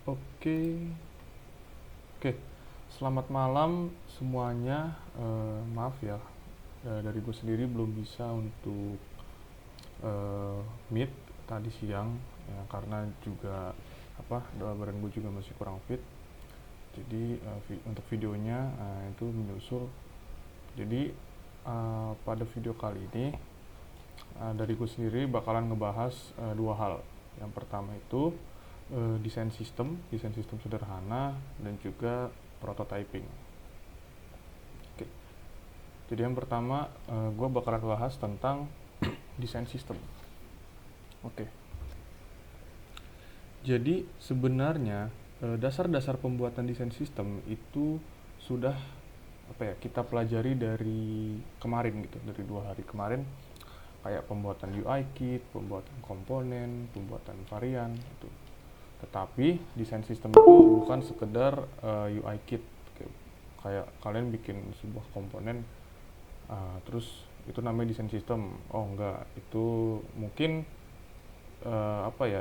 Oke, oke. Selamat malam semuanya. Maaf ya, dari gue sendiri belum bisa untuk eh, meet tadi siang, ya, karena juga doa badan gue juga masih kurang fit. Jadi untuk videonya itu menyusul. Jadi pada video kali ini dari gue sendiri bakalan ngebahas dua hal. Yang pertama itu desain sistem sederhana dan juga prototyping. Oke. Jadi yang pertama gue bakalan bahas tentang desain sistem. Oke. Jadi sebenarnya dasar-dasar pembuatan desain sistem itu sudah kita pelajari dari kemarin gitu, dari 2 hari kemarin, kayak pembuatan UI kit, pembuatan komponen, pembuatan varian itu. Tetapi desain sistem itu bukan sekedar UI kit, kayak kalian bikin sebuah komponen terus itu namanya desain sistem. Oh enggak, itu mungkin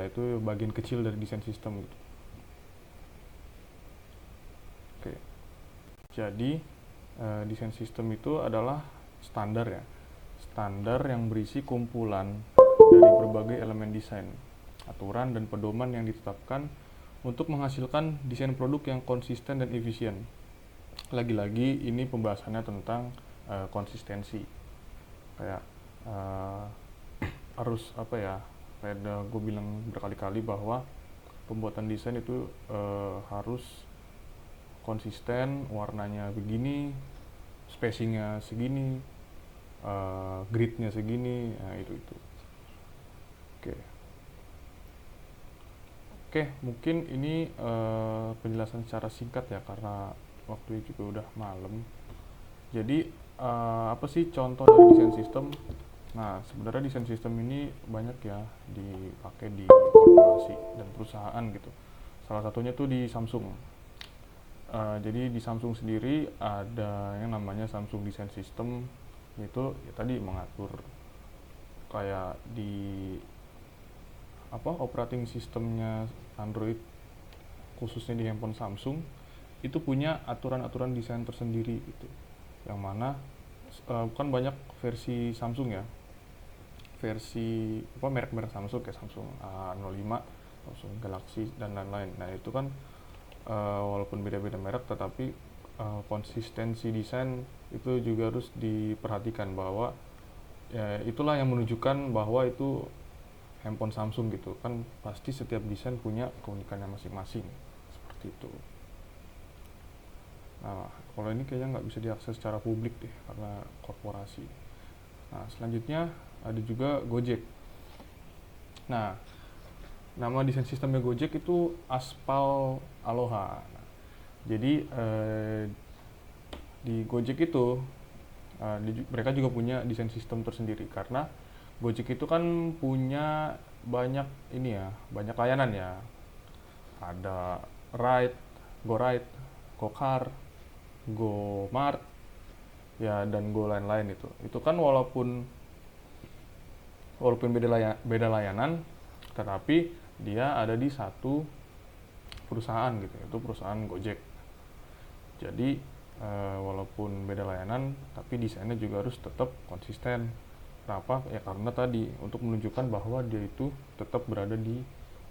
itu bagian kecil dari desain sistem gitu. Oke. Jadi desain sistem itu adalah standar ya. Standar yang berisi kumpulan dari berbagai elemen desain, aturan dan pedoman yang ditetapkan untuk menghasilkan desain produk yang konsisten dan efisien. Lagi-lagi ini pembahasannya tentang konsistensi. Kayak uh, harus kayak udah gue bilang berkali-kali bahwa pembuatan desain itu harus konsisten, warnanya begini, spacingnya segini, gridnya segini, nah itu. Oke. Oke, mungkin ini penjelasan secara singkat ya, karena waktunya juga udah malam. Jadi apa sih contoh dari desain sistem? Nah, sebenarnya desain sistem ini banyak ya dipakai di korporasi dan perusahaan gitu. Salah satunya tuh di Samsung. Jadi di Samsung sendiri ada yang namanya Samsung Design System, yaitu ya tadi mengatur kayak di operating sistemnya Android, khususnya di handphone Samsung itu punya aturan-aturan desain tersendiri gitu. Yang mana kan banyak versi Samsung ya, versi merek-merek Samsung kayak Samsung A05, Samsung Galaxy dan lain-lain. Nah itu kan walaupun beda-beda merek, tetapi konsistensi desain itu juga harus diperhatikan, bahwa ya, itulah yang menunjukkan bahwa itu handphone Samsung gitu kan. Pasti setiap desain punya keunikannya masing-masing seperti itu. Nah kalau ini kayaknya nggak bisa diakses secara publik deh karena korporasi. Nah selanjutnya ada juga Gojek. Nah nama desain sistemnya Gojek itu Aspal Aloha. Nah, jadi di Gojek itu mereka juga punya desain sistem tersendiri, karena Gojek itu kan punya banyak ini ya, banyak layanan ya. Ada Ride, GoRide, GoCar, GoMart, ya dan Go lain-lain itu. Itu kan walaupun beda layanan, tetapi dia ada di satu perusahaan gitu, itu perusahaan Gojek. Jadi walaupun beda layanan, tapi desainnya juga harus tetap konsisten. Kenapa? Ya karena tadi untuk menunjukkan bahwa dia itu tetap berada di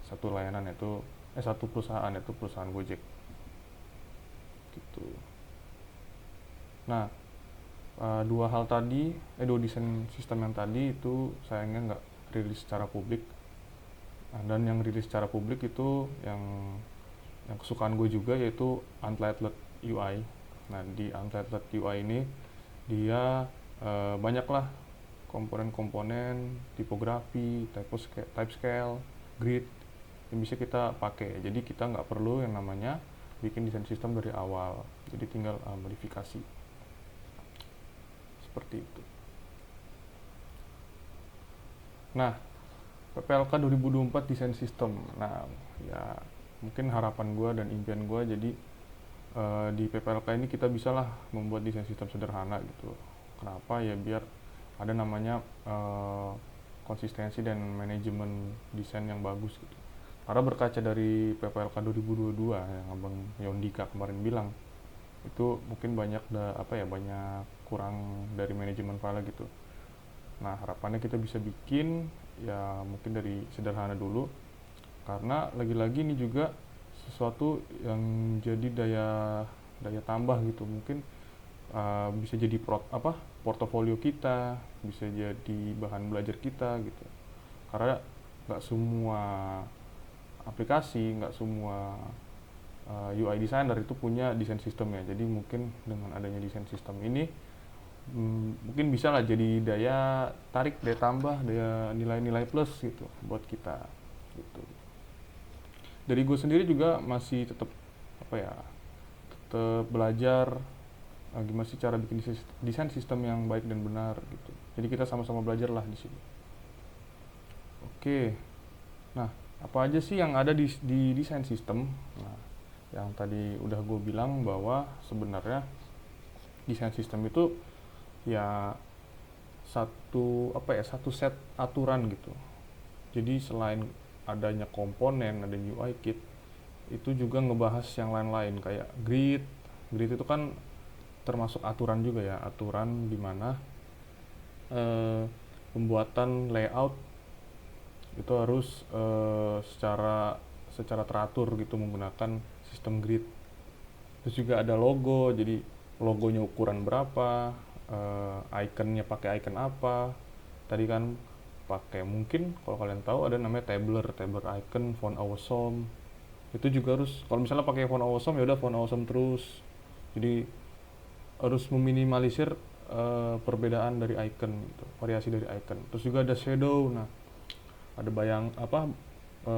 satu layanan, yaitu satu perusahaan, yaitu perusahaan Gojek. Gitu. Nah, dua desain sistem yang tadi itu sayangnya nggak rilis secara publik. Nah, dan yang rilis secara publik itu yang kesukaan gue juga, yaitu Untitled UI. Nah di Untitled UI ini dia banyak lah komponen-komponen, tipografi, type scale, grid yang bisa kita pakai. Jadi kita nggak perlu yang namanya bikin desain sistem dari awal. Jadi tinggal modifikasi seperti itu. Nah, PPLK 2024 desain sistem. Nah, ya mungkin harapan gue dan impian gue, jadi di PPLK ini kita bisalah membuat desain sistem sederhana gitu. Kenapa? Ya biar ada namanya konsistensi dan manajemen desain yang bagus gitu. Karena berkaca dari PPLK 2022 yang Abang Yondika kemarin bilang, itu mungkin banyak banyak kurang dari manajemen file gitu. Nah, harapannya kita bisa bikin ya mungkin dari sederhana dulu, karena lagi-lagi ini juga sesuatu yang jadi daya daya tambah gitu. Mungkin bisa jadi portofolio kita, bisa jadi bahan belajar kita gitu. Karena nggak semua aplikasi, nggak semua UI designer itu punya desain sistemnya. Jadi mungkin dengan adanya desain sistem ini mungkin bisa lah jadi daya tarik, daya tambah, daya nilai-nilai plus gitu buat kita gitu. Dari gue sendiri juga masih tetap tetap belajar gimana sih cara bikin desain sistem yang baik dan benar gitu. Jadi kita sama-sama belajar lah di sini. Oke. Nah, apa aja sih yang ada di desain sistem? Nah, yang tadi udah gue bilang bahwa sebenarnya desain sistem itu ya satu set aturan gitu. Jadi selain adanya komponen, ada UI kit, itu juga ngebahas yang lain-lain kayak grid. Grid itu kan termasuk aturan juga ya, aturan dimana pembuatan layout itu harus secara teratur gitu menggunakan sistem grid. Terus juga ada logo, jadi logonya ukuran berapa, ikonnya pakai icon apa. Tadi kan pakai, mungkin kalau kalian tahu ada namanya tabler icon, font awesome. Itu juga harus, kalau misalnya pakai font awesome ya udah font awesome terus. Jadi harus meminimalisir perbedaan dari icon gitu, variasi dari icon. Terus juga ada shadow. Nah, ada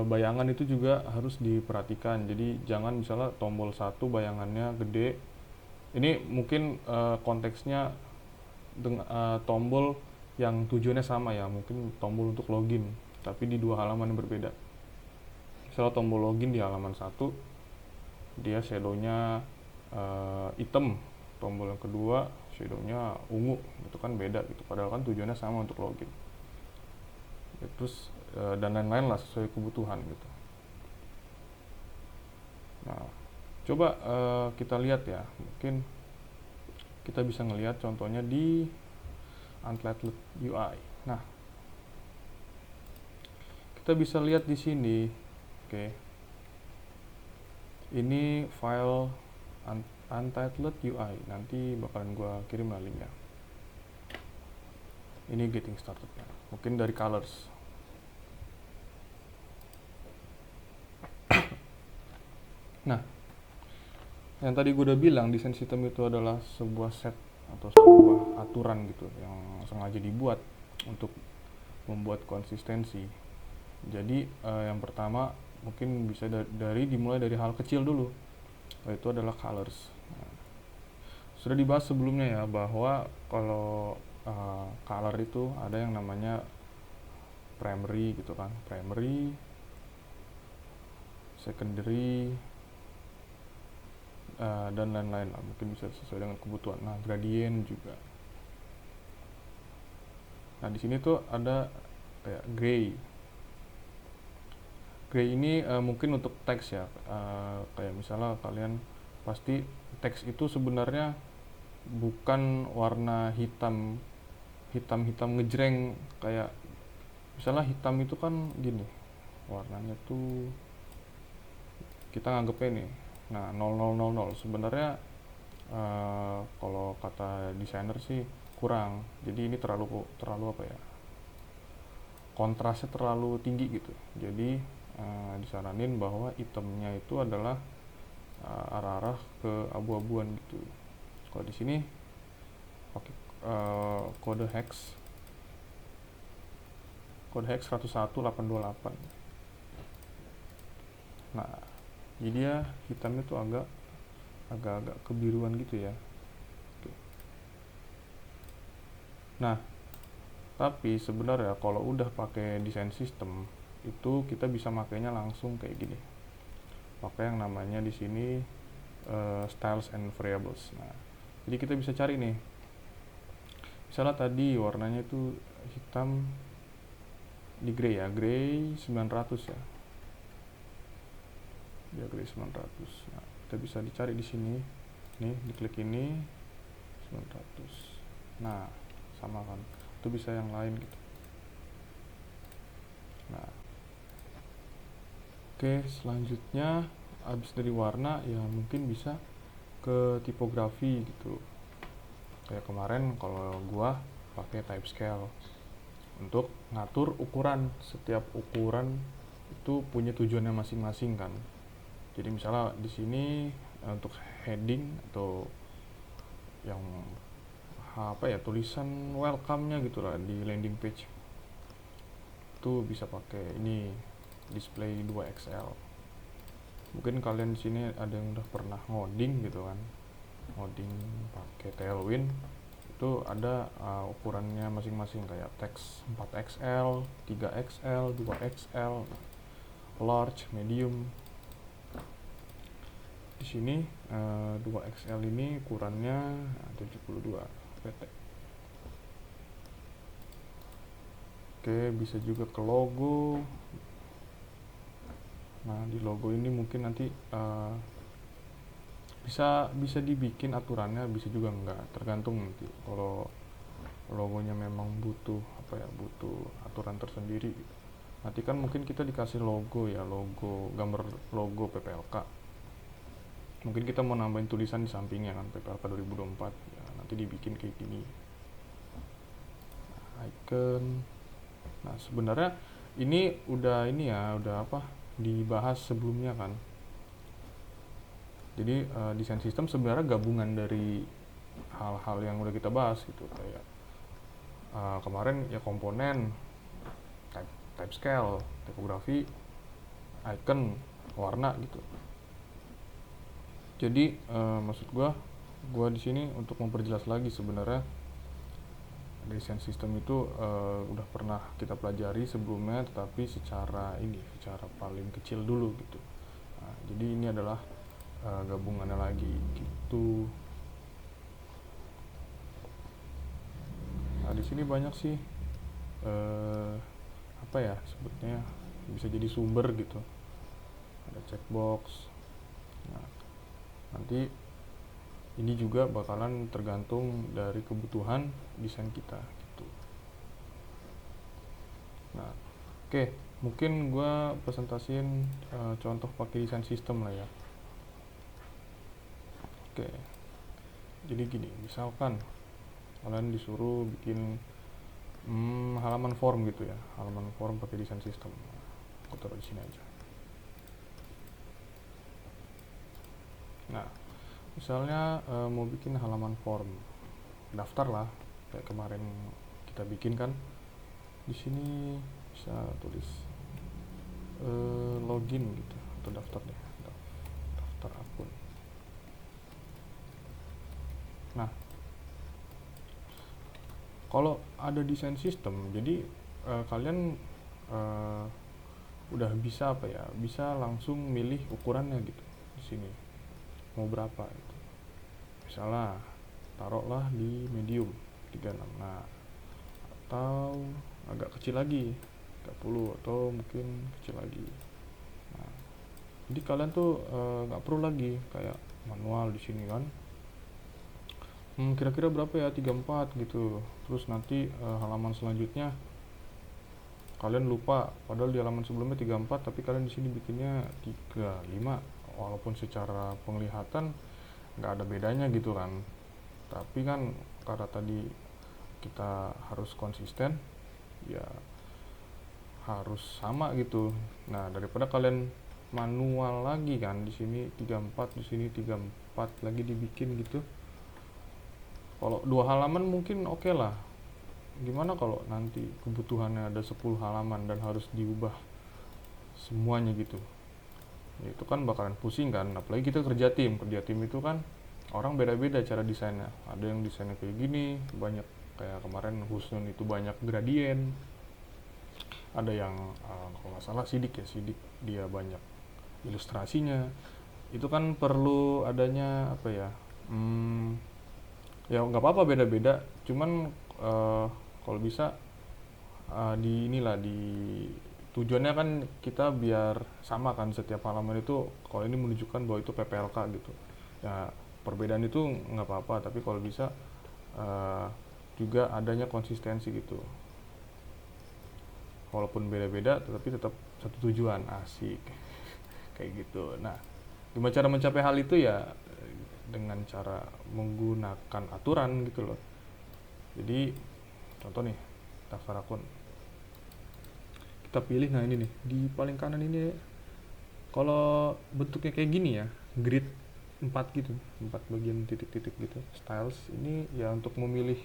bayangan itu juga harus diperhatikan. Jadi jangan misalnya tombol satu bayangannya gede. Ini mungkin konteksnya dengan tombol yang tujuannya sama ya, mungkin tombol untuk login, tapi di dua halaman yang berbeda. Misalnya tombol login di halaman satu, dia shadownya hitam, tombol yang kedua shadownya ungu, itu kan beda gitu, padahal kan tujuannya sama untuk login. Terus dan lain-lain lah sesuai kebutuhan gitu. Nah, coba kita lihat ya, mungkin kita bisa ngelihat contohnya di Untitled UI. Nah, kita bisa lihat di sini, oke. Ini file Untitled UI, nanti bakalan gua kirim lah linknya. Ini getting started ya. Mungkin dari colors. Nah, yang tadi gue udah bilang, desain sistem itu adalah sebuah set atau sebuah aturan gitu yang sengaja dibuat untuk membuat konsistensi. Jadi yang pertama mungkin bisa dimulai dari hal kecil dulu, yaitu adalah colors. Nah, sudah dibahas sebelumnya ya bahwa kalau color itu ada yang namanya primary gitu kan, primary, secondary, dan lain-lain lah, mungkin bisa sesuai dengan kebutuhan. Nah, gradient juga. Nah, di sini tuh ada kayak gray. Gray ini mungkin untuk teks ya, kayak misalnya kalian pasti teks itu sebenarnya bukan warna hitam ngejreng, kayak misalnya hitam itu kan gini warnanya tuh, kita nganggepnya nih. Nah, 0000 sebenarnya kalau kata desainer sih kurang. Jadi ini terlalu apa ya? Kontrasnya terlalu tinggi gitu. Jadi disaranin bahwa hitamnya itu adalah arah-arah ke abu-abuan gitu. Kalau di sini pakai kode hex 101828. Nah, jadi dia hitamnya tuh agak kebiruan gitu ya. Oke. Nah, tapi sebenarnya kalau udah pakai desain sistem itu kita bisa makainya langsung kayak gini. Pakai yang namanya di sini styles and variables. Nah, jadi kita bisa cari nih. Misalnya tadi warnanya itu hitam di gray ya, gray 900 ya. diagri 900. Nah, kita bisa dicari di sini nih, diklik ini 900. Nah, sama kan, itu bisa yang lain gitu. Nah, oke, selanjutnya habis dari warna ya mungkin bisa ke tipografi gitu. Kayak kemarin kalau gua pakai type scale untuk ngatur ukuran. Setiap ukuran itu punya tujuannya masing-masing kan. Jadi misalnya di sini untuk heading atau yang apa ya, tulisan welcome-nya gitu lah di landing page, itu bisa pakai ini display 2XL. Mungkin kalian di sini ada yang udah pernah ngoding gitu kan, ngoding pakai Tailwind, itu ada ukurannya masing-masing kayak teks 4XL, 3XL, 2XL, large, medium. Di sini 2XL ini ukurannya 72 pt. Oke, bisa juga ke logo. Nah, di logo ini mungkin nanti bisa dibikin aturannya, bisa juga enggak, tergantung nanti. Kalau logonya memang butuh butuh aturan tersendiri, nanti kan mungkin kita dikasih logo ya, logo, gambar logo PPLK, mungkin kita mau nambahin tulisan di sampingnya kan, PPLK 2024 ya, nanti dibikin kayak gini. Icon. Nah, sebenarnya ini udah dibahas sebelumnya kan. Jadi desain sistem sebenarnya gabungan dari hal-hal yang udah kita bahas gitu, kayak kemarin ya komponen, type scale, tipografi, icon, warna gitu. Jadi maksud gua di sini untuk memperjelas lagi, sebenarnya desain sistem itu udah pernah kita pelajari sebelumnya, tetapi secara paling kecil dulu gitu. Nah, jadi ini adalah gabungannya lagi gitu. Nah, di sini banyak sih sebutnya, bisa jadi sumber gitu, ada checkbox. Nah, nanti ini juga bakalan tergantung dari kebutuhan desain kita gitu. Nah, oke, mungkin gue presentasiin contoh pakai desain sistem lah ya. Oke, jadi gini, misalkan kalian disuruh bikin halaman form gitu ya, halaman form pakai desain sistem. Aku taruh di sini aja. Nah, misalnya mau bikin halaman form daftar lah, kayak kemarin kita bikin kan. Di sini bisa tulis login gitu, atau daftar deh, daftar akun. Nah, kalau ada desain sistem, jadi kalian udah bisa bisa langsung milih ukurannya gitu di sini, mau berapa gitu. Misalnya taruhlah di medium 36, nah, atau agak kecil lagi 30, atau mungkin kecil lagi. Nah, jadi kalian tuh nggak perlu lagi kayak manual di sini kan. Kira-kira berapa ya, 34 gitu. Terus nanti halaman selanjutnya kalian lupa, padahal di halaman sebelumnya 34, tapi kalian di sini bikinnya 35, walaupun secara penglihatan nggak ada bedanya gitu kan. Tapi kan karena tadi kita harus konsisten, ya harus sama gitu. Nah, daripada kalian manual lagi kan, di sini 34, di sini 34 lagi dibikin gitu. Kalau 2 halaman mungkin oke lah. Gimana kalau nanti kebutuhannya ada 10 halaman dan harus diubah semuanya gitu? Ya, itu kan bakalan pusing kan. Apalagi kita kerja tim itu kan orang beda-beda cara desainnya. Ada yang desainnya kayak gini, banyak, kayak kemarin Husnun itu banyak gradien. Ada yang kalau nggak salah Sidik dia banyak ilustrasinya. Itu kan perlu adanya ya nggak apa-apa, beda-beda, cuman kalau bisa tujuannya kan kita biar sama kan setiap halaman itu, kalau ini menunjukkan bahwa itu PPLK gitu ya. Perbedaan itu nggak apa-apa, tapi kalau bisa uh, juga adanya konsistensi gitu, walaupun beda-beda tetapi tetap satu tujuan. Asik. Kayak gitu. Nah, gimana cara mencapai hal itu ya, dengan cara menggunakan aturan gitu loh. Jadi contoh nih, daftar akun kita pilih. Nah ini nih di paling kanan ini, kalau bentuknya kayak gini ya, grid 4 gitu, 4 bagian titik-titik gitu, styles ini ya untuk memilih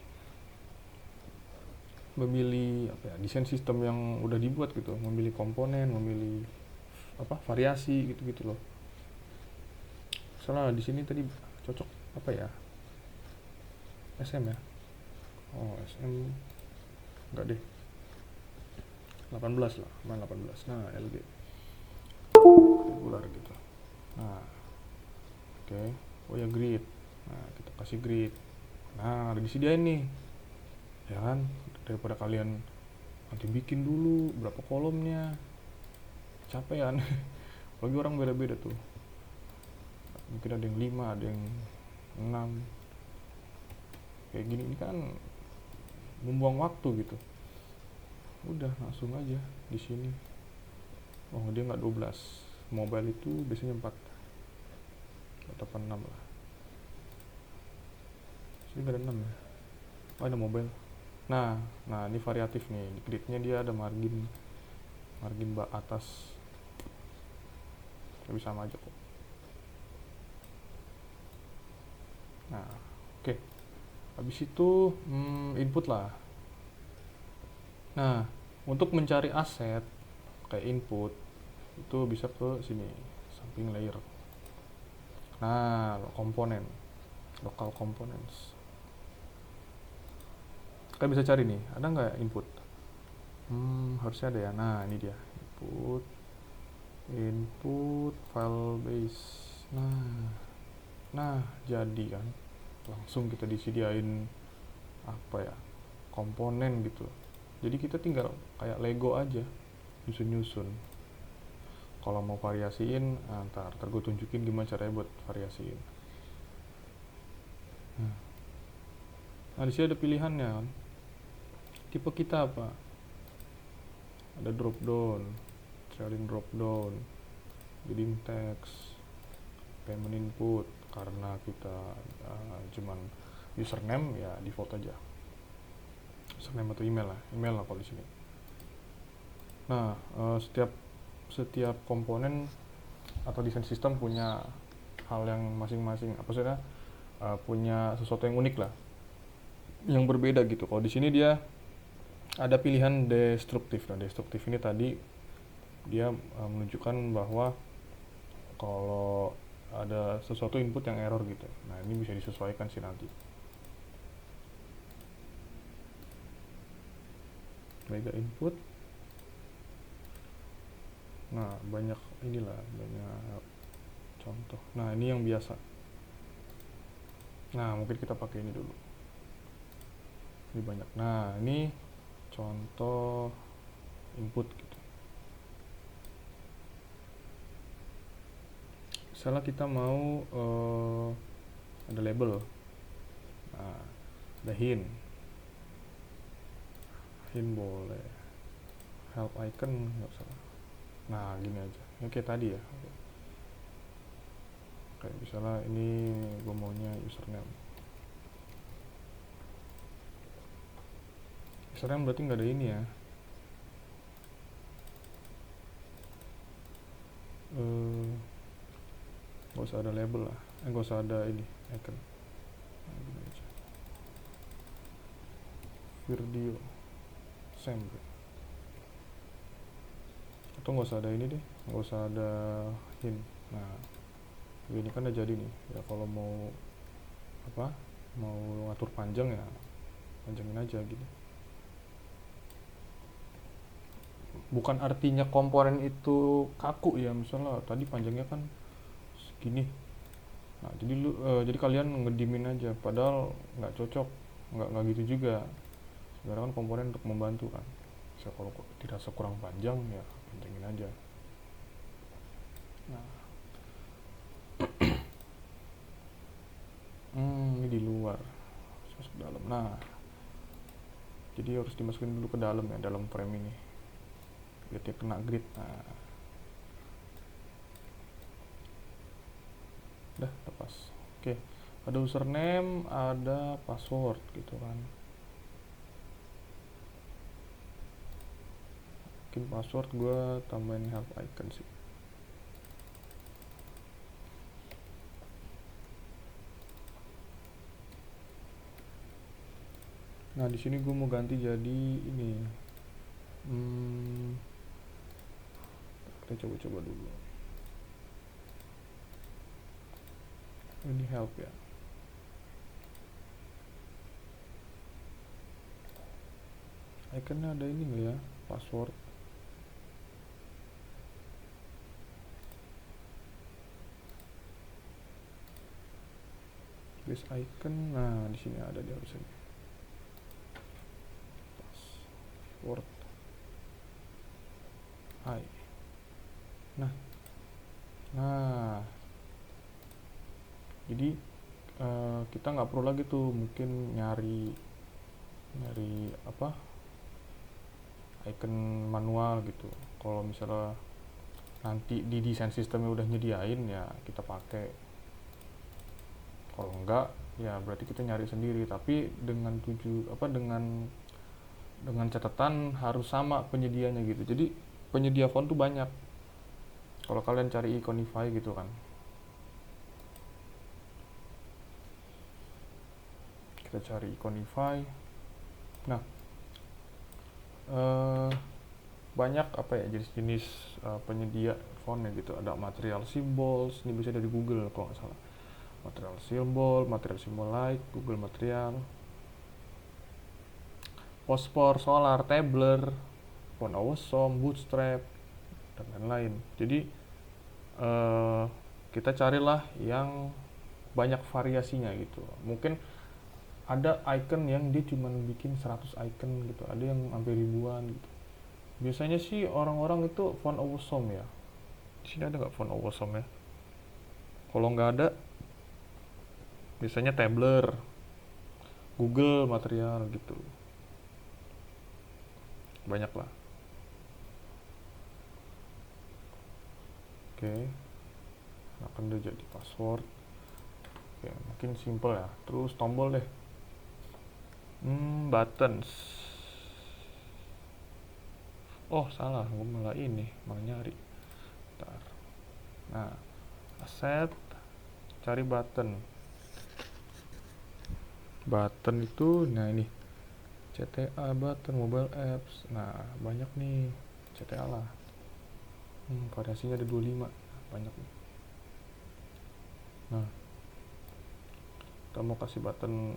memilih apa ya, desain sistem yang udah dibuat gitu, memilih komponen, memilih apa, variasi gitu-gitu loh. Salah di sini tadi cocok apa ya, SM ya, oh SM enggak deh, 18 lah, main 18. Nah LG regular gitu. Nah oke, okay. Oh ya grid, nah kita kasih grid. Nah udah disediain nih ya kan, daripada kalian nanti bikin dulu berapa kolomnya, capean. Lagi orang beda-beda tuh, mungkin ada yang 5, ada yang 6 kayak gini. Ini kan membuang waktu gitu. Udah langsung aja di sini. Oh dia nggak 12, mobile itu biasanya 4 atau 6 lah. Sini nggak ada 6 ya, oh ada mobile. Nah ini variatif nih, di gridnya dia ada margin atas, lebih sama aja kok. Nah oke, habis itu input lah. Nah untuk mencari aset kayak input itu bisa ke sini, samping layer. Nah komponen, local components, kita bisa cari nih, ada nggak input. Harusnya ada ya. Nah ini dia, input file base. Nah jadi kan langsung kita disediain apa ya, komponen gitu. Jadi kita tinggal kayak Lego aja, nyusun-nyusun. Kalau mau variasiin, ntar gue tunjukin gimana caranya buat variasiin. Nah di sini ada pilihannya kan, tipe kita apa, ada drop down, trailing drop down, bidding text, payment input. Karena kita cuman username ya default aja, username atau email lah kalau di sini. Nah setiap komponen atau desain sistem punya hal yang masing-masing, apa maksudnya punya sesuatu yang unik lah, yang berbeda gitu. Kalau di sini dia ada pilihan destruktif. Nah destruktif ini tadi dia menunjukkan bahwa kalau ada sesuatu input yang error gitu. Nah ini bisa disesuaikan sih nanti. Mega input. Nah banyak inilah, banyak contoh. Nah ini yang biasa. Nah mungkin kita pakai ini dulu, ini banyak. Nah ini contoh input gitu. Misalnya kita mau ada label, nah ada hint boleh, help icon nggak usah. Nah gini aja, ini kayak tadi ya, kayak misalnya ini gue maunya username berarti nggak ada ini ya, nggak usah ada label lah, nggak usah ada ini icon. Nah, gini aja, video sample, atau nggak usah ada ini deh, nggak usah ada hint. Nah ini kan udah jadi nih ya, kalau mau apa, mau ngatur panjang ya panjangin aja gitu. Bukan artinya komponen itu kaku ya, misalnya tadi panjangnya kan segini. Nah jadi kalian ngedimin aja, padahal nggak cocok, nggak gitu juga. Sebenarnya kan komponen untuk membantu kan. Bisa kalau tidak sekurang panjang ya centengin aja. Nah, ini di luar, harus masuk ke dalam. Nah, jadi harus dimasukin dulu ke dalam ya, dalam frame ini biar dia kena grid. Nah, udah lepas. Oke, ada username, ada password gitu kan. Mungkin password gue tambahin help icon sih. Nah, di sini gue mau ganti jadi ini. Kita coba-coba dulu. Ini help ya. Iconnya ada ini nggak ya? Password. This icon. Nah, di sini ada di harusnya. Password. I. Nah, jadi kita nggak perlu lagi tuh mungkin nyari apa icon manual gitu. Kalau misalnya nanti di desain sistemnya udah nyediain ya kita pakai. Kalau enggak ya berarti kita nyari sendiri, tapi dengan dengan catatan harus sama penyedianya gitu. Jadi penyedia font tuh banyak. Kalau kalian cari Iconify gitu kan, kita cari Iconify. Nah, banyak apa ya jenis-jenis penyedia fontnya gitu. Ada material symbols, ini bisa dari Google kalau nggak salah. Material symbol like, Google Material, Pospor, Solar, Tabler, Font Awesome, Bootstrap, dan lain-lain. Jadi kita carilah yang banyak variasinya gitu. Mungkin ada icon yang dia cuma bikin 100 icon gitu, ada yang hampir ribuan gitu. Biasanya sih orang-orang itu Font Awesome ya. Di sini ada nggak Font Awesome ya? Kalau nggak ada, biasanya Tabler, Google Material gitu. Banyak lah. Oke, akan udah jadi password. Oke, mungkin simple ya. Terus tombol deh. Buttons. Oh salah, gue malah nyari. Bentar. Nah, asset, cari button. Button itu, nah ini CTA button, mobile apps. Nah, banyak nih CTA lah. Variasinya ada 25, banyak nih. Nah, kita mau kasih button.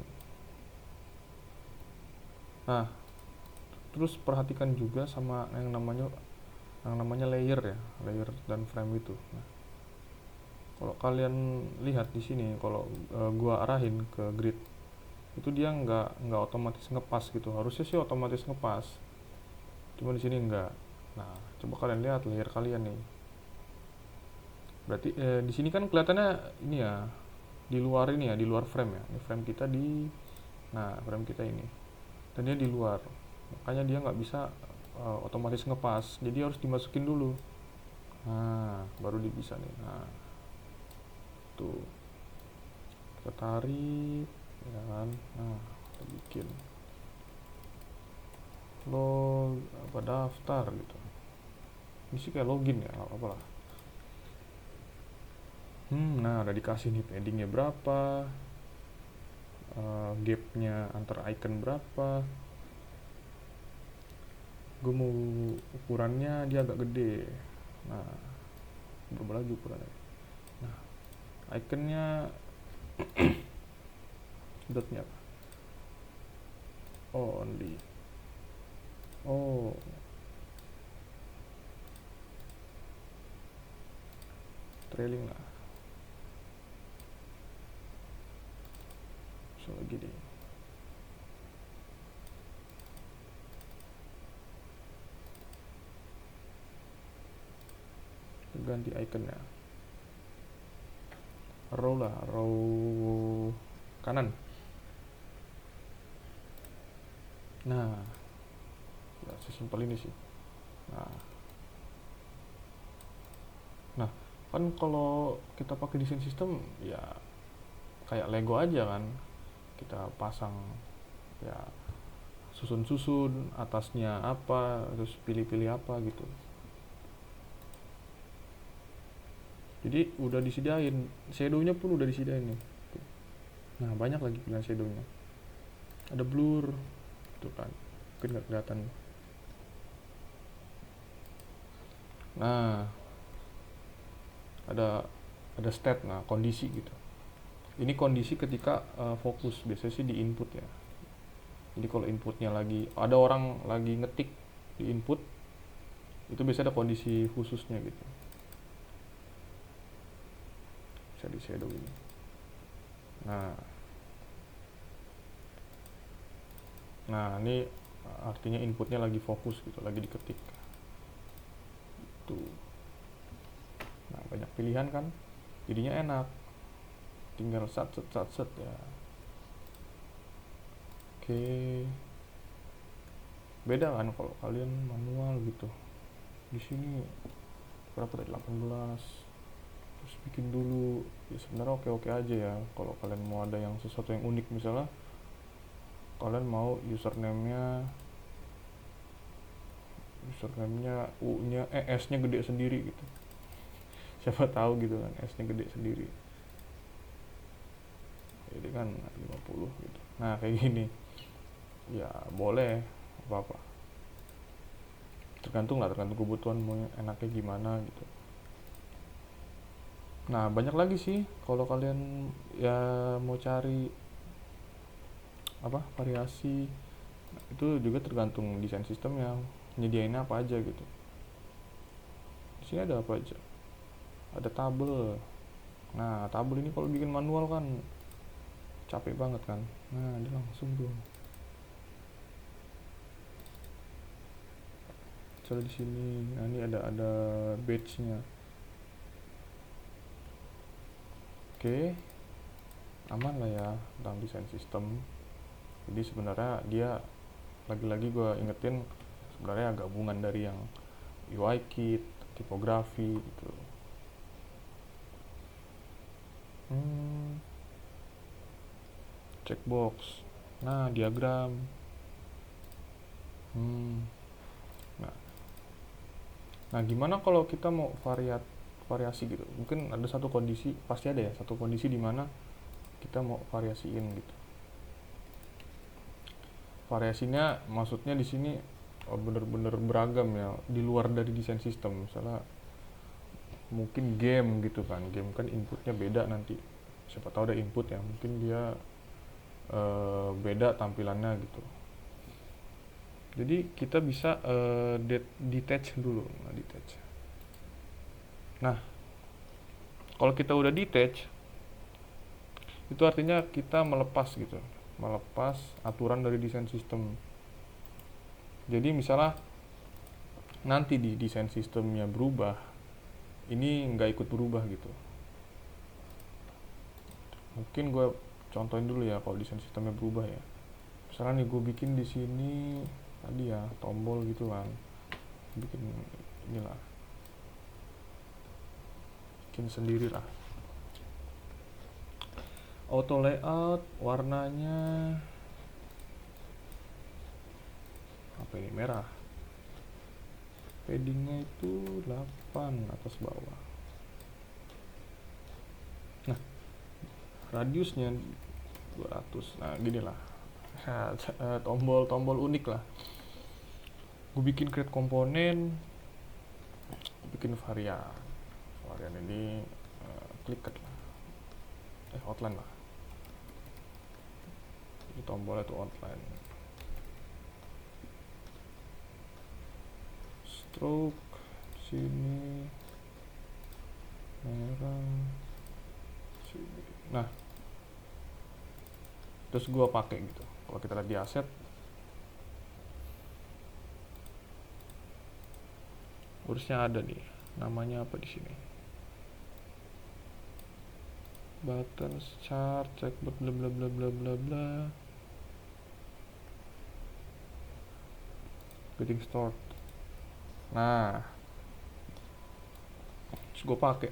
Nah, terus perhatikan juga sama yang namanya layer ya, layer dan frame itu. Nah, kalau kalian lihat di sini, kalau gua arahin ke grid, itu dia nggak otomatis ngepas gitu. Harusnya sih otomatis ngepas, cuma di sini nggak. Nah, coba kalian lihat layer kalian nih. Berarti di sini kan kelihatannya ini ya, di luar ini ya, di luar frame ya. Ini frame kita frame kita ini, dan dia di luar, makanya dia nggak bisa otomatis ngepas. Jadi harus dimasukin dulu. Nah, baru dia bisa nih. Nah, tuh kita tarik ya kan. Nah, kita bikin daftar gitu. Ini sih kayak login ya, apa lah. Nah, udah dikasih nih paddingnya berapa, gapnya antar icon berapa. Gue mau ukurannya dia agak gede. Nah, berapa lagi ukurannya. Nah, iconnya dotnya apa? Oh, only. Oh, trailing lah. So lagi deh. ganti iconnya, row lah, row kanan. Nah, ya sesimpel ini sih. Nah, kan kalau kita pakai desain sistem ya kayak Lego aja kan, kita pasang ya susun-susun, atasnya apa, terus pilih-pilih apa gitu. Jadi udah disediain, shadownya pun udah disediain nih. Nah, banyak lagi pilihan shadownya. Ada blur, tuh kan, mungkin nggak kelihatan. Nah, ada stat, nah kondisi gitu. Ini kondisi ketika fokus, biasanya sih di input ya. Jadi kalau inputnya lagi, ada orang lagi ngetik di input, itu biasanya ada kondisi khususnya gitu. Bisa di shadow ini. Nah ini artinya inputnya lagi fokus gitu, lagi diketik. Tuh. Nah banyak pilihan kan, jadinya enak. Tinggal sat ya. Oke. Beda kan kalau kalian manual gitu. Di sini berapa tadi, 18, terus bikin dulu. Ya sebenarnya oke aja ya kalau kalian mau ada yang sesuatu yang unik. Misalnya kalian mau username-nya U-nya S-nya gede sendiri gitu. Siapa tahu gitu kan, S-nya gede sendiri. Jadi kan 50 gitu. Nah, kayak gini. Ya, boleh apa-apa. Tergantung kebutuhan mau enaknya gimana gitu. Nah, banyak lagi sih kalau kalian ya mau cari variasi. Nah, itu juga tergantung desain sistemnya, nyediainnya apa aja gitu. Di sini ada apa aja? Ada tabel. Nah, tabel ini kalau bikin manual kan capek banget kan. Nah, ini langsung tuh. Misalnya di sini, nah ini ada badge-nya. Oke, aman lah ya tentang desain sistem. Jadi sebenarnya dia, lagi-lagi gue ingetin, sebenarnya gabungan dari yang UI kit, tipografi gitu. Checkbox, nah diagram. Nah, gimana kalau kita mau variasi gitu? Mungkin ada satu kondisi, pasti ada ya satu kondisi di mana kita mau variasiin gitu. Variasinya maksudnya di sini bener-bener beragam ya, di luar dari desain sistem. Misalnya mungkin game gitu kan, game kan inputnya beda nanti. Siapa tahu ada input ya, mungkin dia beda tampilannya gitu. Jadi kita bisa detach dulu. Nah, kalau kita udah detach, itu artinya kita melepas gitu, melepas aturan dari desain sistem. Jadi misalnya nanti di desain sistemnya berubah, ini nggak ikut berubah gitu. Mungkin gue contohin dulu ya kalau desain sistemnya berubah ya. Misalnya nih gue bikin di sini tadi ya tombol gitu kan, bikin inilah, bikin sendiri lah. Auto layout, warnanya apa ini, merah. Paddingnya itu 8 atas bawah. Nah, radiusnya 200. Nah, gini lah. Tombol unik lah. Gue bikin create komponen, bikin varian ini clicket lah, outline lah. Ini tombolnya tuh outline. Stroke sini merah sini. Nah, terus gue pakai gitu. Kalau kita lihat di aset, harusnya ada nih namanya apa di sini, buttons chart checkboard bla bla bla bla bla bla, getting start. Nah, terus gue pakai,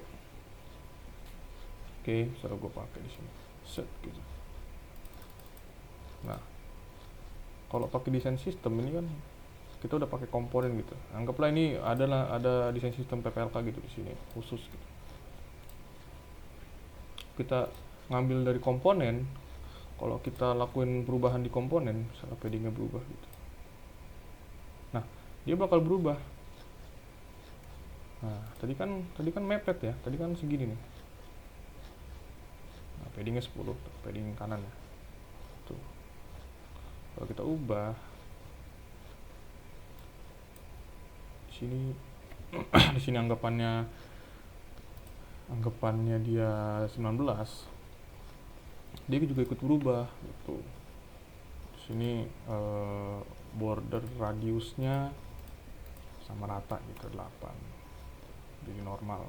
oke, misalnya gue pakai di sini, set gitu. Nah, kalau pakai desain sistem ini kan kita udah pakai komponen gitu. Anggaplah ini ada desain sistem PPLK gitu di sini khusus gitu. Kita ngambil dari komponen, kalau kita lakuin perubahan di komponen, misalnya paddingnya berubah gitu. Nah, dia bakal berubah. Nah, tadi kan mepet ya. Tadi kan segini nih. Nah, paddingnya 10, padding kanan ya. Tuh. Kalau kita ubah di sini di sini anggapannya dia 19, dia juga ikut berubah gitu. Di sini border radiusnya sama rata gitu 8, jadi normal.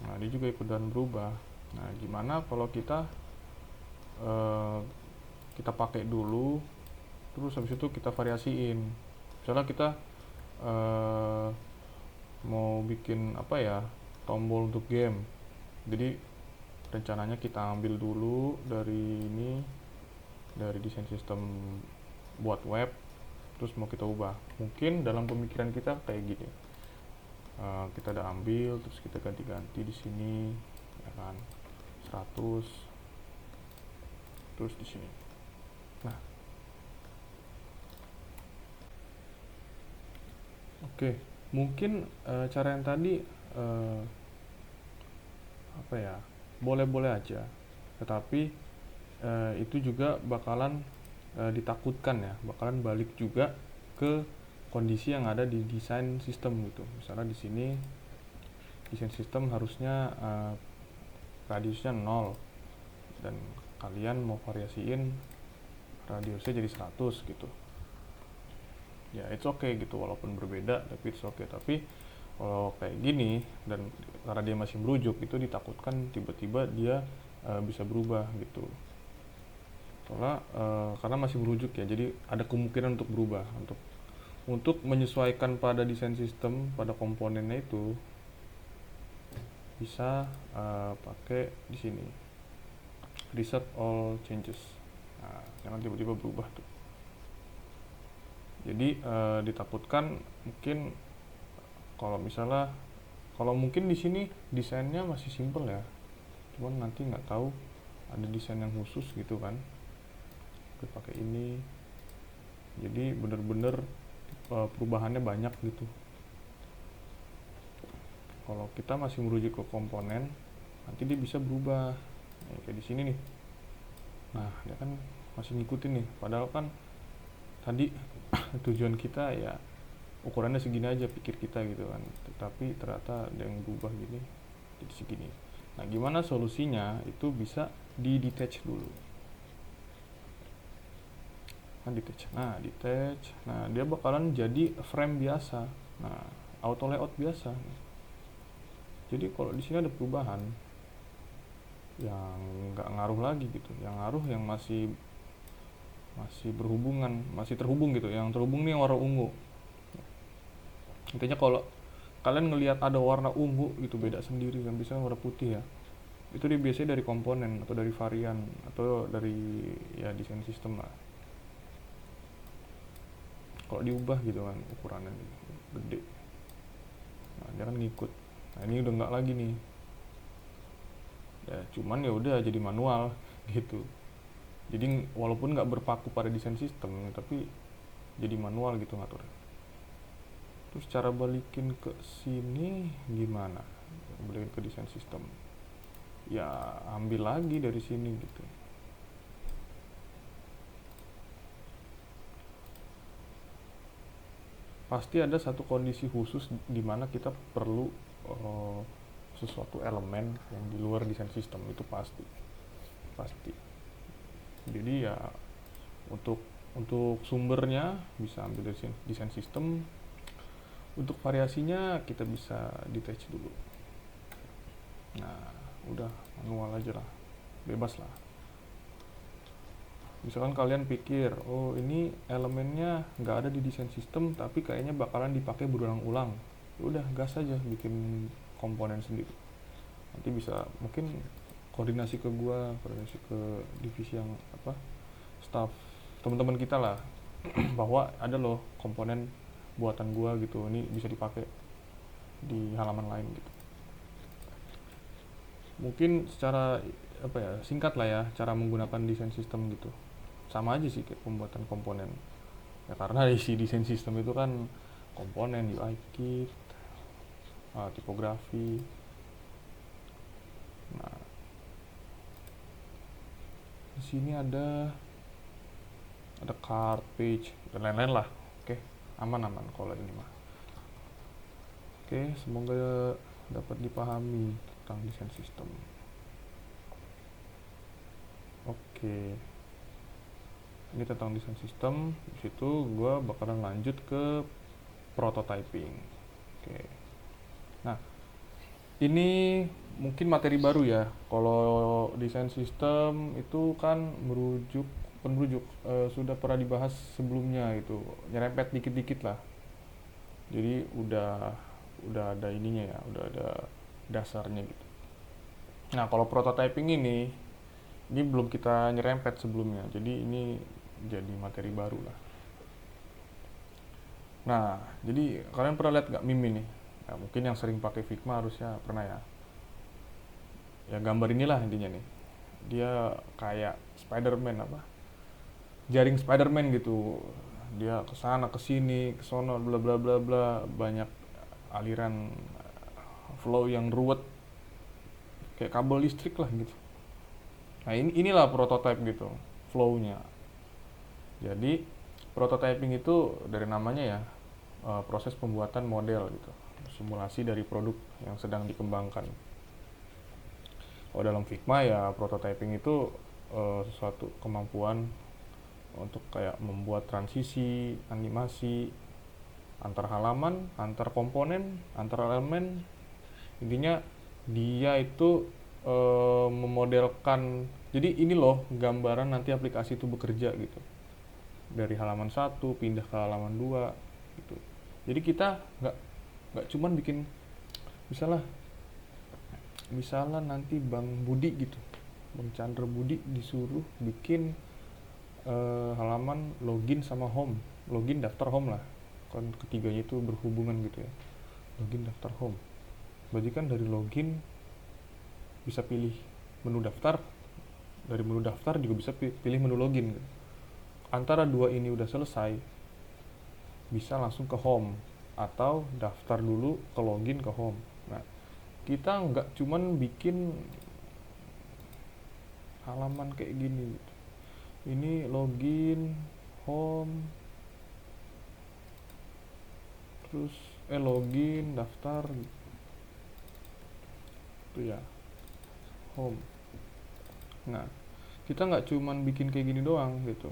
Nah, dia juga ikutan berubah. Nah, gimana kalau kita pakai dulu, terus habis itu kita variasiin. Misalnya kita eh, mau bikin apa ya, tombol untuk game. Jadi rencananya kita ambil dulu dari desain sistem buat web, terus mau kita ubah. Mungkin dalam pemikiran kita kayak gini, kita udah ambil, terus kita ganti-ganti di sini, ya kan, 100, terus di sini. Nah, oke, mungkin cara yang tadi eh, apa ya, boleh-boleh aja, tetapi itu juga bakalan ditakutkan ya, bakalan balik juga ke kondisi yang ada di desain sistem gitu. Misalnya di sini desain sistem harusnya radiusnya 0, dan kalian mau variasiin radiusnya jadi 100 gitu. Ya it's okay gitu, walaupun berbeda tapi it's okay. Tapi kalau kayak gini, dan karena dia masih merujuk, itu ditakutkan tiba-tiba dia bisa berubah gitu. Soalnya karena masih merujuk ya, jadi ada kemungkinan untuk berubah, untuk menyesuaikan pada desain sistem, pada komponennya itu bisa pakai di sini reset all changes. Nah, jangan tiba-tiba berubah tuh. Jadi ditakutkan mungkin kalau mungkin di sini desainnya masih simple ya, cuman nanti nggak tahu ada desain yang khusus gitu kan, kita pakai ini, jadi bener-bener perubahannya banyak gitu. Kalau kita masih merujuk ke komponen, nanti dia bisa berubah. Nah, kayak di sini nih. Nah, dia kan masih ngikutin nih, padahal kan tadi tujuan kita ya ukurannya segini aja, pikir kita gitu kan, tetapi ternyata ada yang berubah gini jadi segini. Nah, gimana solusinya? Itu bisa di detach dulu kan, detach. Nah, dia bakalan jadi frame biasa. Nah, auto layout biasa. Jadi kalau di sini ada perubahan yang nggak ngaruh lagi gitu, yang ngaruh yang masih berhubungan, masih terhubung gitu. Yang terhubung nih yang warna ungu. Intinya kalau kalian ngelihat ada warna ungu gitu beda sendiri, kan bisa warna putih ya, itu dia biasanya dari komponen atau dari varian atau dari ya desain sistem lah. Kalau diubah gitu kan ukurannya gede, nah dia kan ngikut. Nah, ini udah nggak lagi nih ya, cuman ya udah jadi manual gitu. Jadi walaupun nggak berpaku pada desain sistem, tapi jadi manual gitu ngatur. Terus cara balikin ke sini gimana? Balikin ke desain sistem, ya ambil lagi dari sini gitu. Pasti ada satu kondisi khusus di mana kita perlu sesuatu elemen yang di luar desain sistem, itu pasti. Jadi ya untuk sumbernya bisa ambil dari desain sistem, Untuk variasinya kita bisa detach dulu. Nah, udah manual aja lah, bebas lah. Misalkan kalian pikir, oh ini elemennya nggak ada di desain sistem, tapi kayaknya bakalan dipakai berulang-ulang. Ya udah, gas aja bikin komponen sendiri. Nanti bisa mungkin koordinasi ke gua, koordinasi ke divisi yang apa, staff teman-teman kita lah, bahwa ada loh komponen buatan gua gitu, ini bisa dipakai di halaman lain gitu. Mungkin secara apa ya, singkat lah ya cara menggunakan desain sistem gitu. Sama aja sih kayak pembuatan komponen. Ya karena isi desain sistem itu kan komponen, UI kit, tipografi. Nah, di sini ada card, page, dan lain-lain lah. Oke, aman-aman kalau ini mah. Oke, semoga dapat dipahami tentang desain sistem. Oke, ini tentang desain sistem. Di situ gue bakalan lanjut ke prototyping. Oke, nah ini mungkin materi baru ya. Kalau desain sistem itu kan sudah pernah dibahas sebelumnya gitu, nyerempet dikit-dikit lah. Jadi udah ada ininya ya, udah ada dasarnya gitu. Nah, kalau prototyping ini belum kita nyerempet sebelumnya, jadi ini jadi materi baru lah. Nah, jadi kalian pernah lihat gak meme ini? Nah, mungkin yang sering pakai Figma harusnya pernah ya. Ya gambar inilah intinya nih. Dia kayak Spider-Man apa? Jaring Spider-Man gitu. Dia kesana kesini kesono bla bla bla bla, banyak aliran flow yang ruwet kayak kabel listrik lah gitu. Nah, inilah prototype gitu, flow-nya. Jadi prototyping itu dari namanya ya, proses pembuatan model gitu, simulasi dari produk yang sedang dikembangkan. Kalau dalam Figma ya prototyping itu suatu kemampuan untuk kayak membuat transisi, animasi antar halaman, antar komponen, antar elemen. Intinya dia itu memodelkan. Jadi ini loh gambaran nanti aplikasi itu bekerja gitu. Dari halaman 1 pindah ke halaman 2 gitu. Jadi kita nggak cuman bikin, misalnya nanti Bang Budi gitu, Bang Chandra Budi disuruh bikin halaman login sama home, login daftar home lah, kan ketiganya itu berhubungan gitu ya, login daftar home. Berarti kan dari login bisa pilih menu daftar, dari menu daftar juga bisa pilih menu login gitu. Antara dua ini udah selesai, bisa langsung ke home, atau daftar dulu ke login ke home. Nah, kita nggak cuman bikin halaman kayak gini gitu. Ini login, home, terus login, daftar itu ya, home. Nah, kita nggak cuman bikin kayak gini doang gitu.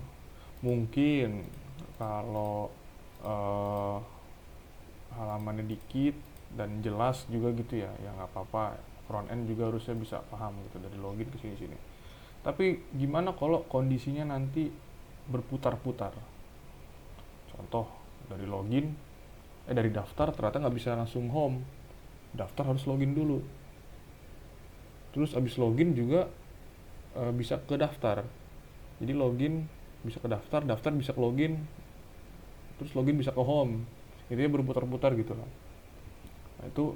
Mungkin kalau halamannya dikit dan jelas juga gitu ya nggak apa-apa, front end juga harusnya bisa paham gitu dari login ke sini-sini. Tapi gimana kalau kondisinya nanti berputar-putar? Contoh, dari login, dari daftar ternyata nggak bisa langsung home. Daftar harus login dulu. Terus abis login juga bisa ke daftar. Jadi login bisa ke daftar, daftar bisa ke login, terus login bisa ke home. Intinya berputar-putar gitu lah. Nah, itu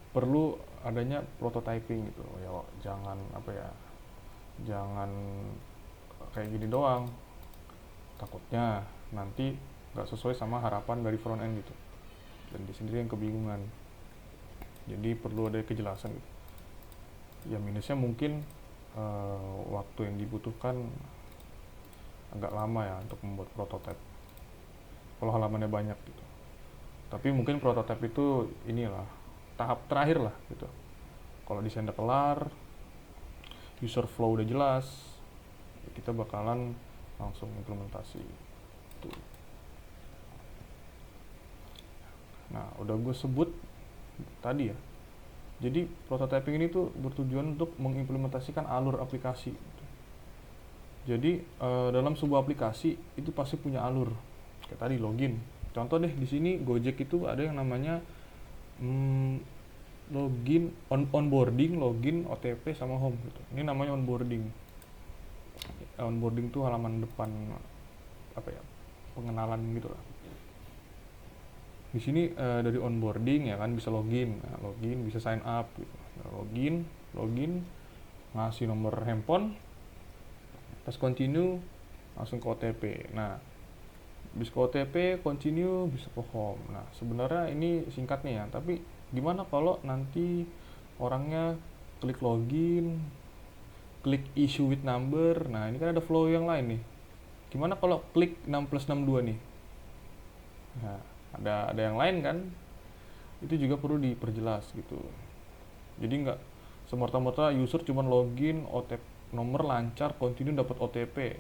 perlu adanya prototyping gitu. Ya jangan kayak gini doang, takutnya nanti nggak sesuai sama harapan dari front end gitu, dan dia sendiri yang kebingungan. Jadi perlu ada kejelasan gitu. Ya minusnya mungkin waktu yang dibutuhkan agak lama ya untuk membuat prototype kalau halamannya banyak gitu. Tapi mungkin prototype itu inilah tahap terakhir lah gitu. Kalau desain udah kelar, user flow udah jelas, kita bakalan langsung implementasi tuh. Nah, udah gue sebut tadi ya. Jadi prototyping ini tuh bertujuan untuk mengimplementasikan alur aplikasi. Jadi dalam sebuah aplikasi itu pasti punya alur. Kayak tadi login. Contoh deh di sini Gojek itu ada yang namanya login, onboarding, login, OTP sama home gitu. Ini namanya onboarding. Onboarding tuh halaman depan apa ya? Pengenalan gitu lah. Di sini dari onboarding ya kan bisa login. Nah, login bisa sign up gitu. Nah, login ngasih nomor handphone, pas continue langsung ke OTP. Nah, bisa ke OTP, continue, bisa ke home. Nah, sebenarnya ini singkatnya ya, tapi gimana kalau nanti orangnya klik login, klik issue with number. Nah, ini kan ada flow yang lain nih. Gimana kalau klik 6 plus 62 nih? Nah, ada yang lain kan? Itu juga perlu diperjelas gitu. Jadi nggak semerta-merta user cuma login, OTP, nomor lancar, continue dapat OTP.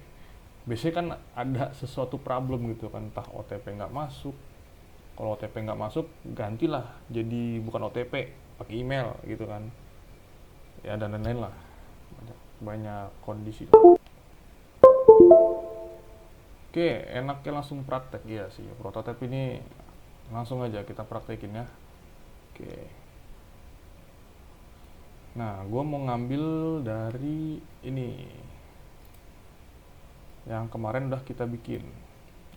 Biasanya kan ada sesuatu problem gitu kan, entah OTP nggak masuk. Kalau OTP nggak masuk, gantilah jadi bukan OTP, pakai email gitu kan. Ya dan lain-lain lah. Banyak kondisi. Oke, enaknya langsung praktek ya sih. Prototipe ini langsung aja kita praktekin ya. Oke. Nah, gue mau ngambil dari ini yang kemarin udah kita bikin.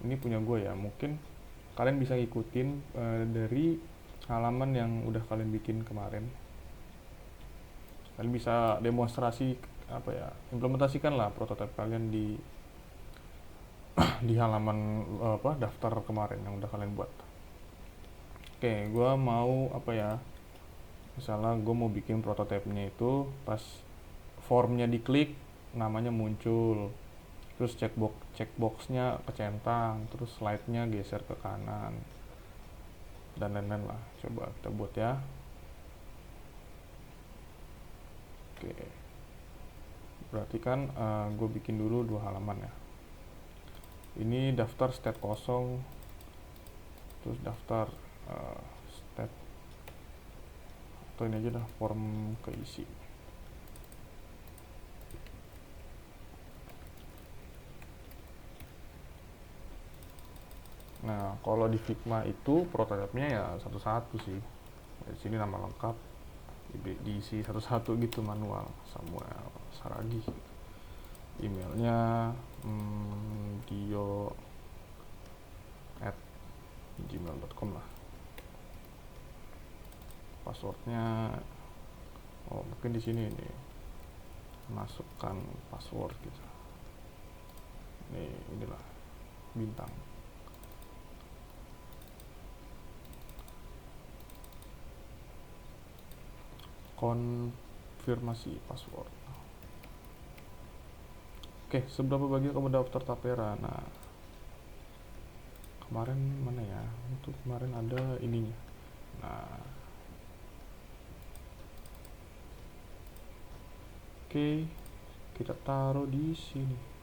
Ini punya gue ya, mungkin kalian bisa ngikutin dari halaman yang udah kalian bikin kemarin. Kalian bisa demonstrasi apa ya, implementasikan lah prototipe kalian di di halaman apa daftar kemarin yang udah kalian buat. Oke, gue mau apa ya, misalnya gue mau bikin prototipenya itu pas formnya diklik namanya muncul, terus checkboxnya kecentang, terus slide-nya geser ke kanan dan lain-lain lah. Coba kita buat ya. Oke, berarti kan gue bikin dulu 2 halaman ya. Ini daftar state kosong, terus daftar state, atau ini aja dah form keisi. Nah, kalau di Figma itu prototipenya ya satu-satu sih. Di sini nama lengkap diisi satu-satu gitu manual. Samuel Saragi, emailnya dio at gmail.com lah. Passwordnya mungkin di sini nih, masukkan password gitu. Inilah bintang. Konfirmasi password. Oke, seberapa banyak kamu daftar Tapera? Nah, kemarin mana ya? Untuk kemarin ada ininya. Nah, oke, kita taruh di sini.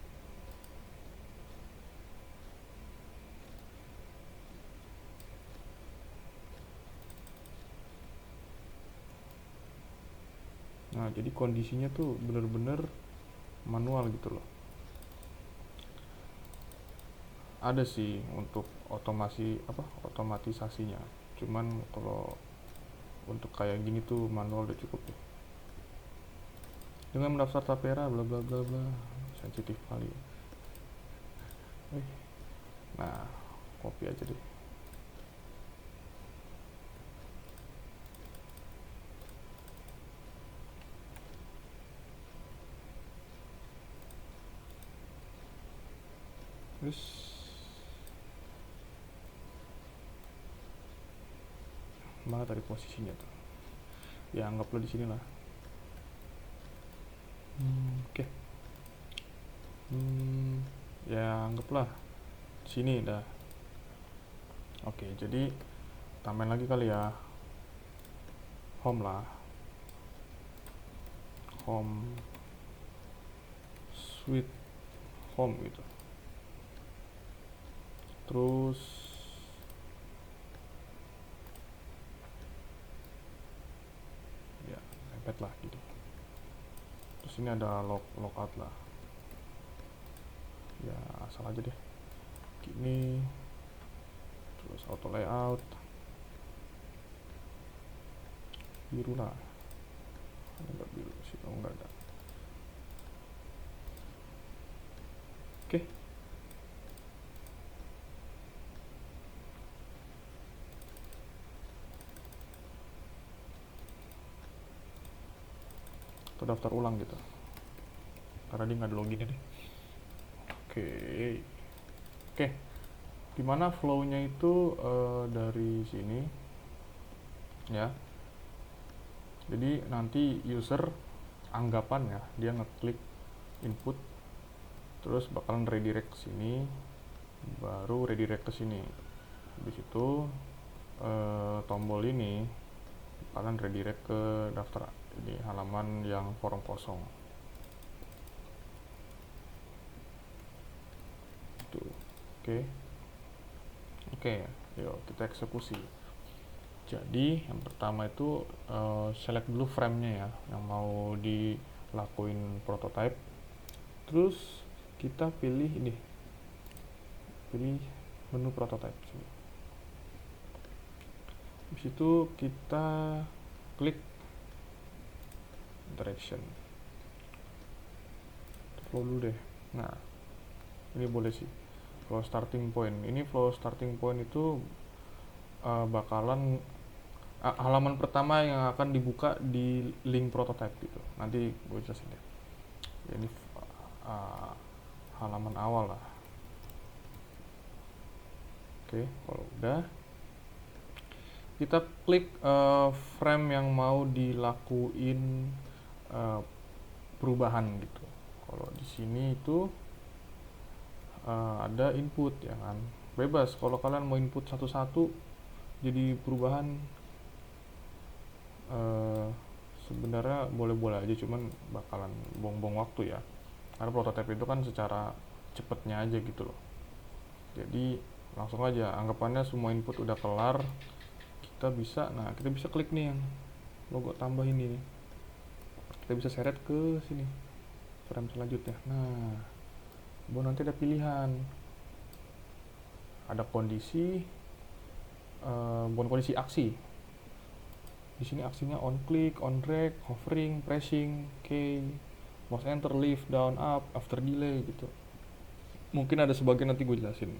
Nah, jadi kondisinya tuh bener-bener manual gitu loh. Ada sih untuk otomatisasinya. Cuman kalau untuk kayak gini tuh manual udah cukup deh. Dengan mendaftar Tapera bla bla bla bla, sensitif kali. Nah, copy aja deh. Terus mana tadi posisinya tuh? Ya anggaplah di sini lah. Oke. Ya anggaplah di sini dah. Oke, jadi tambahin lagi kali ya. Home lah. Home, sweet home gitu. Terus notepad lah gitu. Terus ini ada logout lah, ya asal aja deh gini. Terus auto layout biru lah, ini enggak biru sih, kalau enggak ada. Oke. Atau daftar ulang gitu, karena dia nggak ada loginnya deh. Oke. Oke, dimana flow-nya itu dari sini ya. Jadi nanti user anggapan ya, dia ngeklik input, terus bakalan redirect ke sini, baru redirect ke sini. Habis itu tombol ini bakalan redirect ke daftar ini, halaman yang form kosong. Tuh. Oke, yuk kita eksekusi. Jadi yang pertama itu select dulu frame-nya ya, yang mau dilakuin prototype. Terus kita pilih ini, pilih menu prototype sini. Habis itu kita klik interaction, flow dulu deh. Nah, ini boleh sih flow starting point. Ini flow starting point itu bakalan halaman pertama yang akan dibuka di link prototype gitu. Nanti gue jelasin deh. Ini halaman awal lah. Oke, kalau udah kita klik frame yang mau dilakuin perubahan gitu. Kalau di sini itu ada input ya kan, bebas kalau kalian mau input satu-satu jadi perubahan. Sebenarnya boleh-boleh aja, cuman bakalan buang-buang waktu ya, karena prototype itu kan secara cepetnya aja gitu loh. Jadi langsung aja, anggapannya semua input udah kelar, kita bisa klik nih yang logo tambah ini nih, kita bisa seret ke sini frame selanjutnya. Nah, nanti ada pilihan, ada kondisi bukan kondisi, aksi. Di sini aksinya on click, on drag, hovering, pressing, key, mouse enter, lift, down, up, after delay gitu. Mungkin ada sebagian nanti gue jelasin.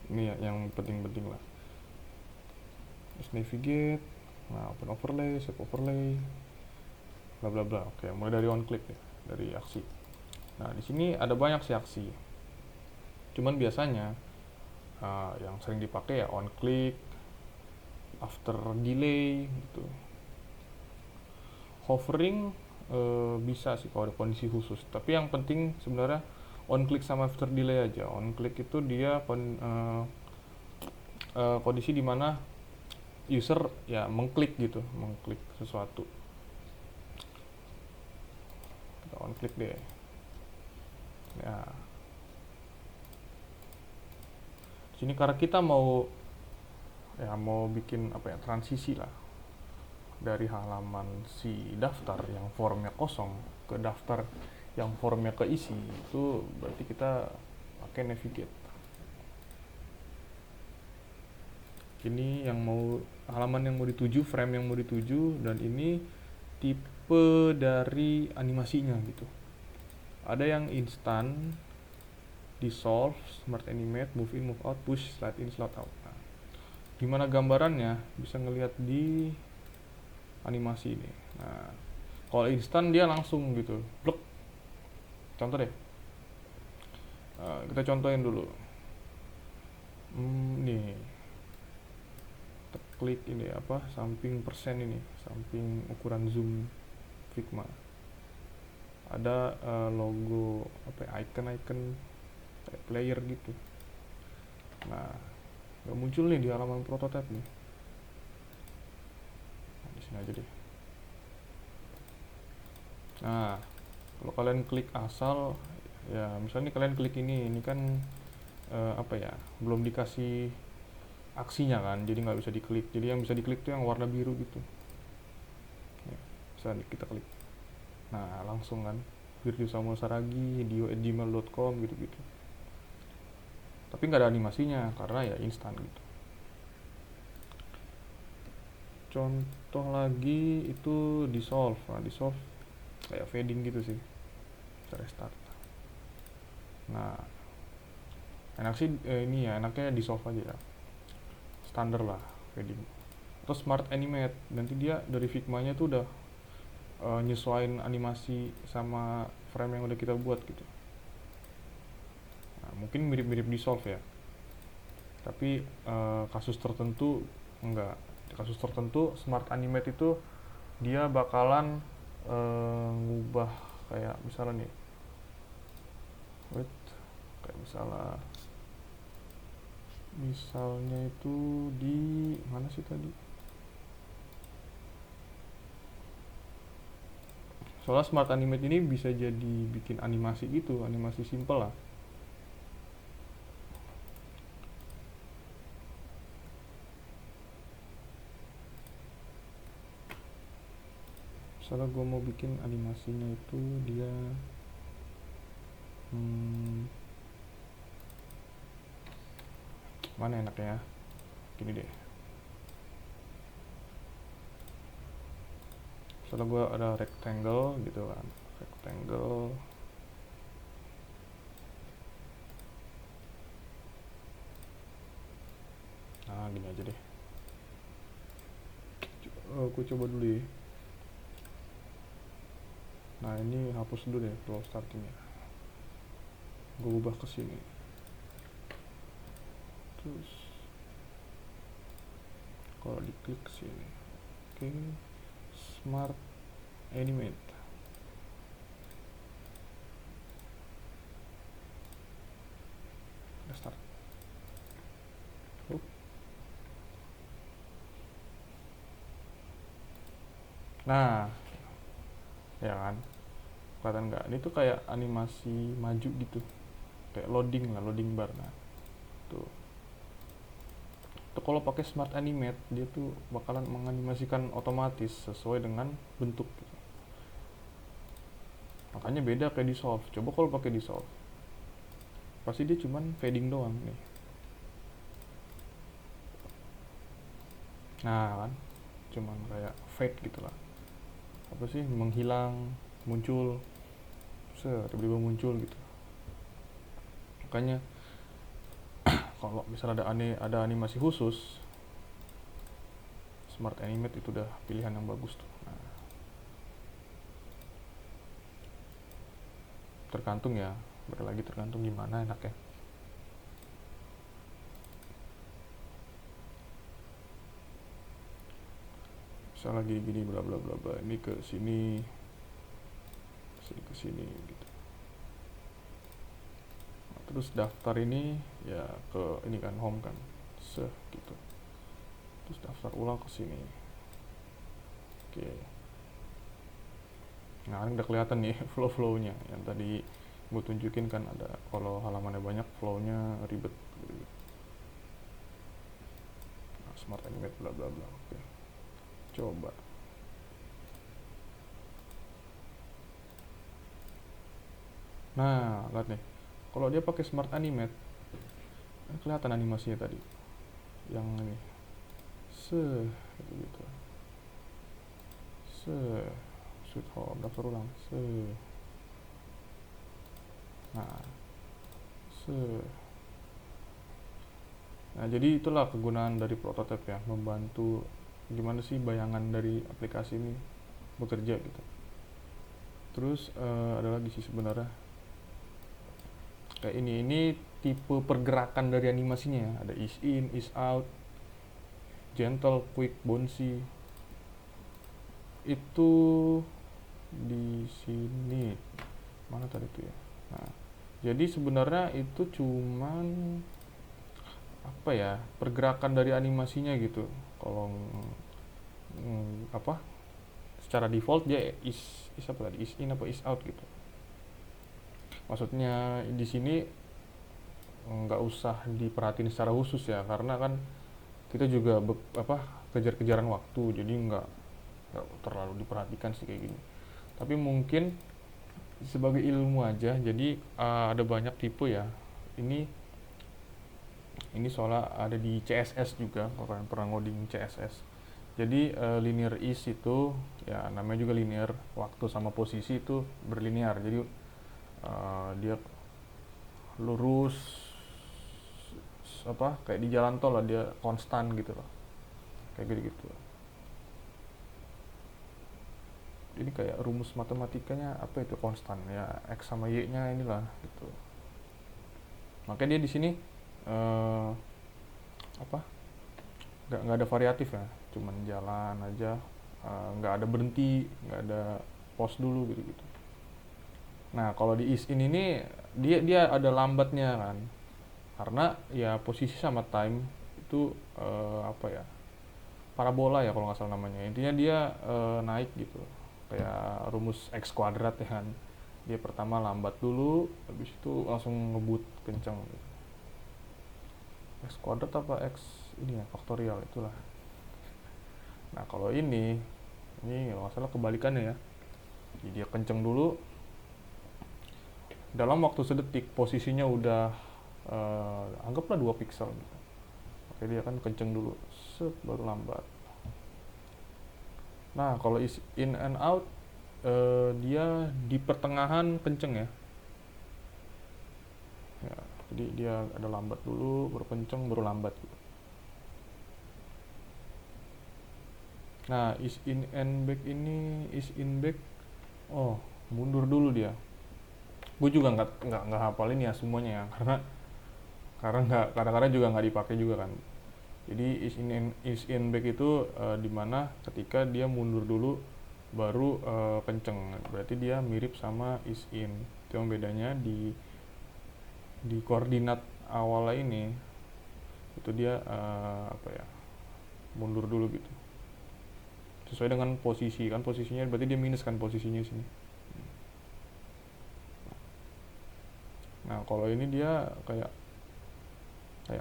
Ini ya yang penting-penting lah. Terus navigate, nah open overlay, save overlay, bla bla bla. Oke, mulai dari on click ya, dari aksi. Nah, di sini ada banyak sih aksi. Cuman biasanya yang sering dipakai ya on click, after delay gitu. Hovering bisa sih kalau ada kondisi khusus, tapi yang penting sebenarnya on click sama after delay aja. On click itu dia kondisi dimana user ya mengklik gitu, mengklik sesuatu. Kita on click deh ya. Sini karena kita mau bikin transisi lah dari halaman si daftar yang formnya kosong ke daftar yang formnya keisi. Itu berarti kita pakai navigate. Ini yang halaman yang mau dituju, frame yang mau dituju, dan ini tipe dari animasinya gitu. Ada yang instan, dissolve, smart animate, move in, move out, push, slide in, slide out. Nah, gimana gambarannya bisa ngelihat di animasi ini. Nah, kalau instan dia langsung gitu, blok. Contoh deh, kita contohin dulu. Nih, kita klik ini samping persen ini, samping ukuran zoom Figma. Ada logo icon player gitu. Nah, nggak muncul nih di halaman prototype nih. Nah, di sini aja deh. Nah, kalau kalian klik asal ya, misalnya kalian klik ini kan belum dikasih aksinya kan, jadi nggak bisa diklik. Jadi yang bisa diklik tuh yang warna biru gitu ya. bisa kita klik. Nah langsung kan, Virgil Samuel Saragi, dio@gmail.com gitu-gitu. Tapi nggak ada animasinya karena ya instan gitu. Contoh lagi itu dissolve. Nah dissolve kayak fading gitu sih, kita restart. Nah enak sih ini ya, enaknya dissolve aja ya, standar lah fading. Atau smart animate, nanti dia dari Figma-nya tuh udah nyesuaiin animasi sama frame yang udah kita buat gitu. Nah, mungkin mirip-mirip dissolve ya, tapi kasus tertentu enggak. Kasus tertentu smart animate itu dia bakalan ngubah, kayak misalnya nih, wait, kayak misalnya itu di mana sih tadi, soalnya smart animate ini bisa jadi bikin animasi gitu, animasi simple lah. Misalnya gue mau bikin animasinya itu dia mana enaknya, gini deh. Misalnya gue ada rectangle gitu kan, rectangle. Nah gini aja deh. Aku coba dulu ya. Nah ini hapus dulu deh flow startingnya, gue ubah ke sini. Terus kalau diklik sini, oke, smart animate. Udah start. Nah ya kan, kelihatan nggak, ini tuh kayak animasi maju gitu, kayak loading lah, loading bar. Nah tuh kalau pakai smart animate dia tuh bakalan menganimasikan otomatis sesuai dengan bentuk gitu. Makanya beda kayak dissolve. Coba kalau pakai dissolve pasti dia cuman fading doang nih. Nah kan cuman kayak fade gitu lah, apa sih, menghilang, muncul, tiba-tiba muncul gitu. Makanya kalau misalnya ada animasi khusus, smart animate itu udah pilihan yang bagus tuh. Nah, tergantung ya, lagi tergantung gimana enaknya. Misal lagi gini bla bla bla bla, ini ke sini gitu. Nah, terus daftar ini ya ke ini kan, home kan, gitu. Terus daftar ulang ke sini. Oke. Nah ini udah kelihatan nih flow-nya yang tadi gue tunjukin kan, ada kalau halamannya banyak flow-nya ribet gitu. Nah, smart animate bla bla bla. Oke. Coba. Nah, lihat nih. Kalau dia pakai smart animate, kan kelihatan animasinya tadi. Yang ini. Gitu. Sweet home, daftar ulang. Nah, Nah, jadi itulah kegunaan dari prototype ya, membantu gimana sih bayangan dari aplikasi ini bekerja gitu. Terus ada lagi sih sebenarnya kayak ini tipe pergerakan dari animasinya ya. Ada ease in, ease out, gentle, quick, bouncy. Itu di sini mana tadi tuh ya. Nah, jadi sebenarnya itu cuman apa ya, pergerakan dari animasinya gitu. Kalau apa, secara default dia is apa tadi, is in apa is out gitu. Maksudnya di sini nggak usah diperhatiin secara khusus ya, karena kan kita juga kejar-kejaran waktu, jadi nggak terlalu diperhatikan sih kayak gini. Tapi mungkin sebagai ilmu aja. Jadi ada banyak tipe ya. Ini soalnya ada di CSS juga, kalau kalian pernah ngoding CSS. Jadi linear is itu ya namanya juga linear, waktu sama posisi itu berlinear. Jadi dia lurus, apa kayak di jalan tol lah, dia konstan gitu loh, kayak gitu. Ini kayak rumus matematikanya apa itu, konstan ya, x sama y nya inilah gitu. Makanya dia di sini eh, apa nggak ada variatif ya, cuman jalan aja, nggak ada berhenti, nggak ada pause dulu gitu gitu. Nah kalau di is in ini dia ada lambatnya kan, karena ya posisi sama time itu apa ya, parabola ya kalau nggak salah namanya. Intinya dia naik gitu, kayak rumus x kuadrat ya kan. Dia pertama lambat dulu, habis itu langsung ngebut kenceng gitu. X kuadrat apa x ini ya, faktorial itulah. Nah kalau ini kalau nggak salah kebalikannya ya. Jadi dia kenceng dulu, dalam waktu sedetik posisinya udah anggaplah 2 pixel gitu. Oke, dia kan kenceng dulu, set, baru lambat. Nah kalau is in and out, dia di pertengahan kenceng ya. Ya, jadi dia ada lambat dulu, baru kenceng, baru lambat gitu. Nah is in and back ini, is in back, oh mundur dulu dia. Gue juga nggak hafalin ya semuanya ya, karena nggak, kadang-kadang juga nggak dipakai juga kan. Jadi is in back itu dimana ketika dia mundur dulu baru kenceng, berarti dia mirip sama is in. Itu yang bedanya di koordinat awal ini, itu dia apa ya, mundur dulu gitu sesuai dengan posisi kan, posisinya berarti dia minus kan posisinya sini. Nah kalau ini dia kayak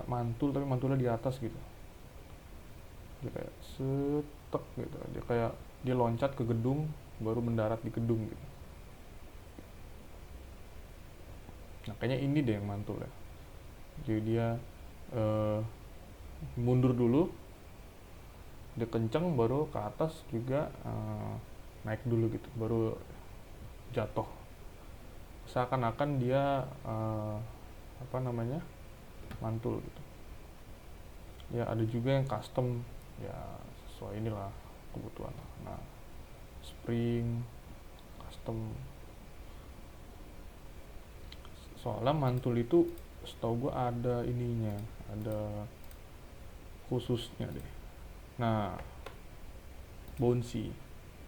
mantul, tapi mantulnya di atas gitu. Dia kayak setek gitu, dia kayak dia loncat ke gedung baru mendarat di gedung gitu. Nah kayaknya ini deh yang mantul ya. Jadi dia eh, mundur dulu, dia kenceng, baru ke atas juga naik dulu gitu, baru jatuh. Seakan-akan dia apa namanya, mantul gitu. Ya ada juga yang custom ya, sesuai inilah kebutuhan. Nah spring custom, soalnya mantul itu setahu gue ada ininya, ada khususnya deh. Nah bouncy,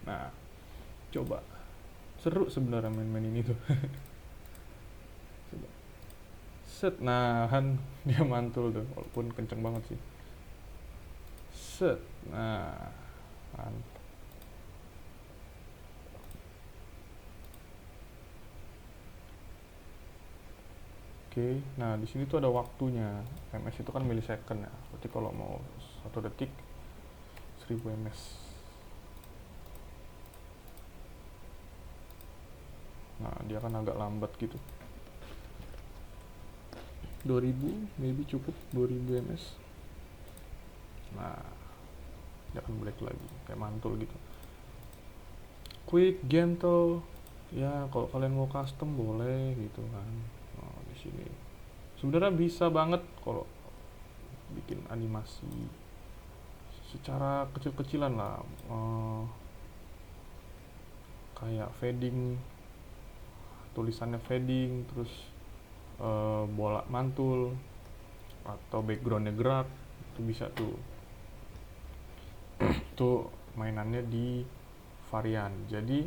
nah coba, seru sebenarnya main-main ini tuh. Coba set, nah kan dia mantul tuh walaupun kenceng banget sih, set, nah mantap. Oke, nah di sini tuh ada waktunya. ms itu kan milisecond ya, berarti kalau mau 1 detik 1000 ms. Nah dia kan agak lambat gitu, 2000 maybe cukup, 2000 ms. Nah dia akan black lagi kayak mantul gitu. Quick, gentle, ya kalau kalian mau custom boleh gitu kan. Nah, di sini sebenarnya bisa banget kalau bikin animasi secara kecil-kecilan lah, kayak fading, tulisannya fading, terus bola mantul atau backgroundnya gerak, itu bisa tuh. Itu mainannya di varian. Jadi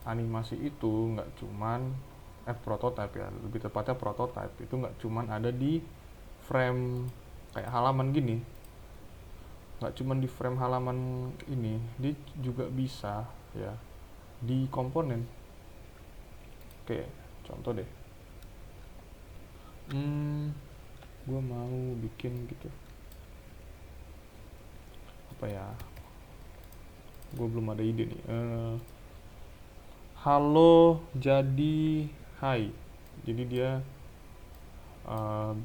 animasi itu nggak cuman prototype ya, lebih tepatnya prototype itu nggak cuman ada di frame kayak halaman gini, nggak cuman di frame halaman ini, dia juga bisa ya di komponen. Oke, contoh deh, gue mau bikin gitu, apa ya, gue belum ada ide nih. Halo jadi hai, jadi dia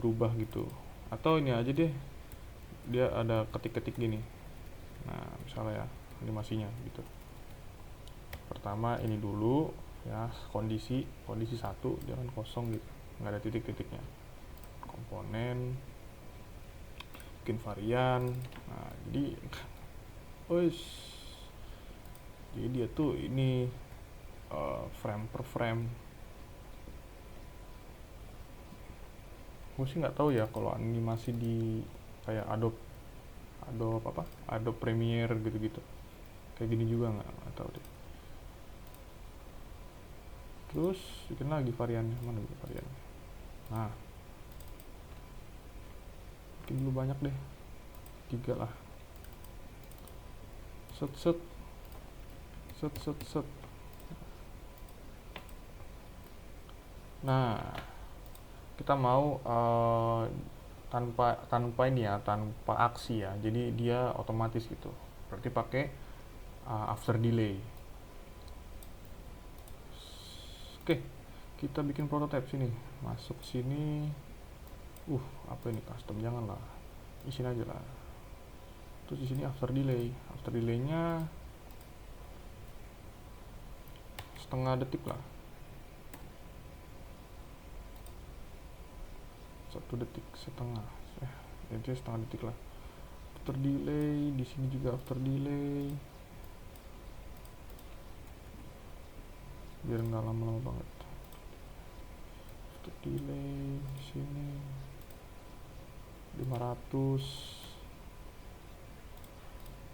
berubah gitu. Atau ini aja deh, dia ada ketik-ketik gini. Nah misalnya ya animasinya gitu. Pertama ini dulu ya, kondisi kondisi satu dia kan kosong gitu, nggak ada titik-titiknya. Komponen, bikin varian. Nah jadi wis, jadi dia tuh ini frame per frame. Gue sih nggak tahu ya kalau animasi di kayak Adobe Adobe apa Adobe Premiere gitu-gitu kayak gini juga nggak tahu deh. Terus bikin lagi variannya, mana dulu variannya. Nah bikin dulu banyak deh, 3 lah. Set set set set set. Nah kita mau tanpa tanpa ini ya, tanpa aksi ya, jadi dia otomatis gitu. Berarti pakai after delay. Oke, kita bikin prototype sini, masuk sini. Apa ini custom, janganlah, isin aja lah. Terus di sini after delay, after delaynya setengah detik lah, 1 detik setengah, jadi setengah detik lah. After delay di sini juga after delay, biar nggak lama-lama banget. After delay di sini 500.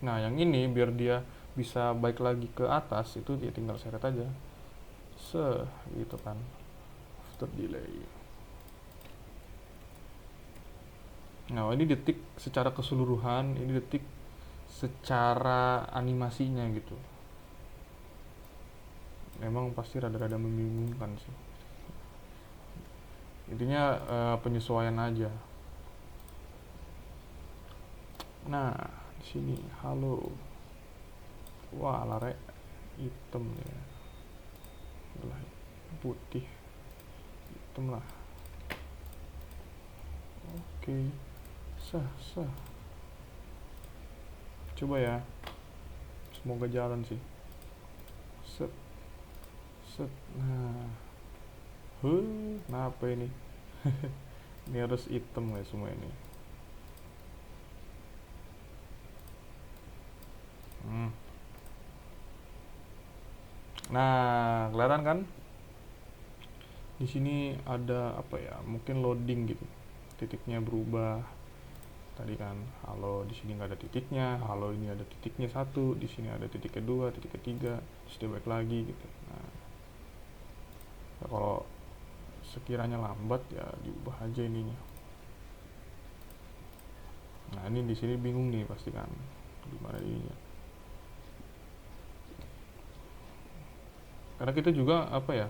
Nah yang ini biar dia bisa balik lagi ke atas, itu dia tinggal seret aja gitu kan, after delay. Nah ini detik secara keseluruhan, ini detik secara animasinya gitu. Memang pasti rada-rada membingungkan sih. Intinya penyesuaian aja. Nah di sini halo, wah lare hitam ya, lah putih hitam lah. Oke, sah. Coba ya, semoga jalan sih. Set set. Nah apa ini? Ini harus hitam ya semua ini. Nah kelihatan kan? Di sini ada apa ya? Mungkin loading gitu. Titiknya berubah. Tadi kan halo, di sini nggak ada titiknya. Halo ini ada titiknya 1, di sini ada titik kedua, titik ketiga, terus dia balik lagi gitu. Nah ya, kalau sekiranya lambat ya diubah aja ininya. Nah ini di sini bingung nih pasti kan, gimana ininya. Karena kita juga apa ya,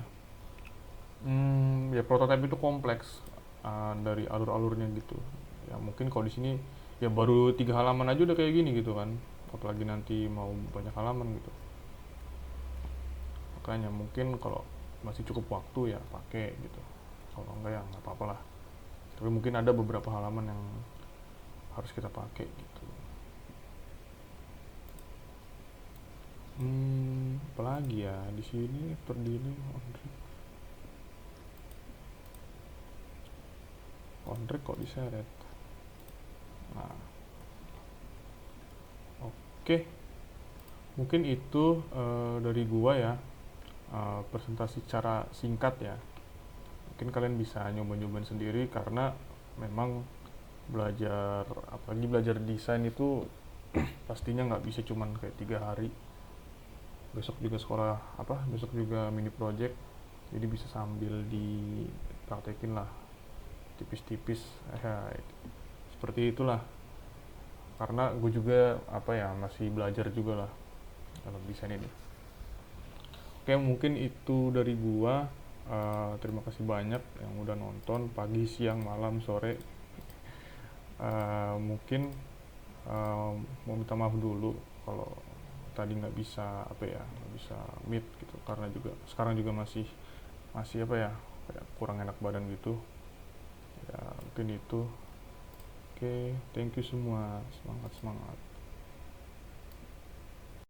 ya prototipe itu kompleks, dari alur-alurnya gitu. Ya mungkin kalau di sini ya baru 3 halaman aja udah kayak gini gitu kan, apalagi nanti mau banyak halaman gitu. Makanya mungkin kalau masih cukup waktu ya pakai gitu, kalau enggak ya nggak apa-apa lah. Tapi mungkin ada beberapa halaman yang harus kita pakai gitu. Apalagi ya di sini terdiri on-track kok diseret. Nah oke, mungkin itu dari gua ya, presentasi cara singkat ya. Mungkin kalian bisa nyoba-nyobain sendiri, karena memang belajar, apalagi belajar desain itu pastinya nggak bisa cuman kayak 3 hari. Besok juga sekolah besok juga mini project, jadi bisa sambil dipraktekin lah tipis-tipis ya, seperti itulah. Karena gue juga masih belajar juga lah dalam desain ini. Oke, mungkin itu dari gua. Terima kasih banyak yang udah nonton pagi, siang, malam, sore. Mungkin mau minta maaf dulu kalau tadi nggak bisa apa ya, nggak bisa meet gitu, karena juga sekarang juga masih masih apa ya, kayak kurang enak badan gitu ya, mungkin itu. Oke, thank you semua, semangat semangat.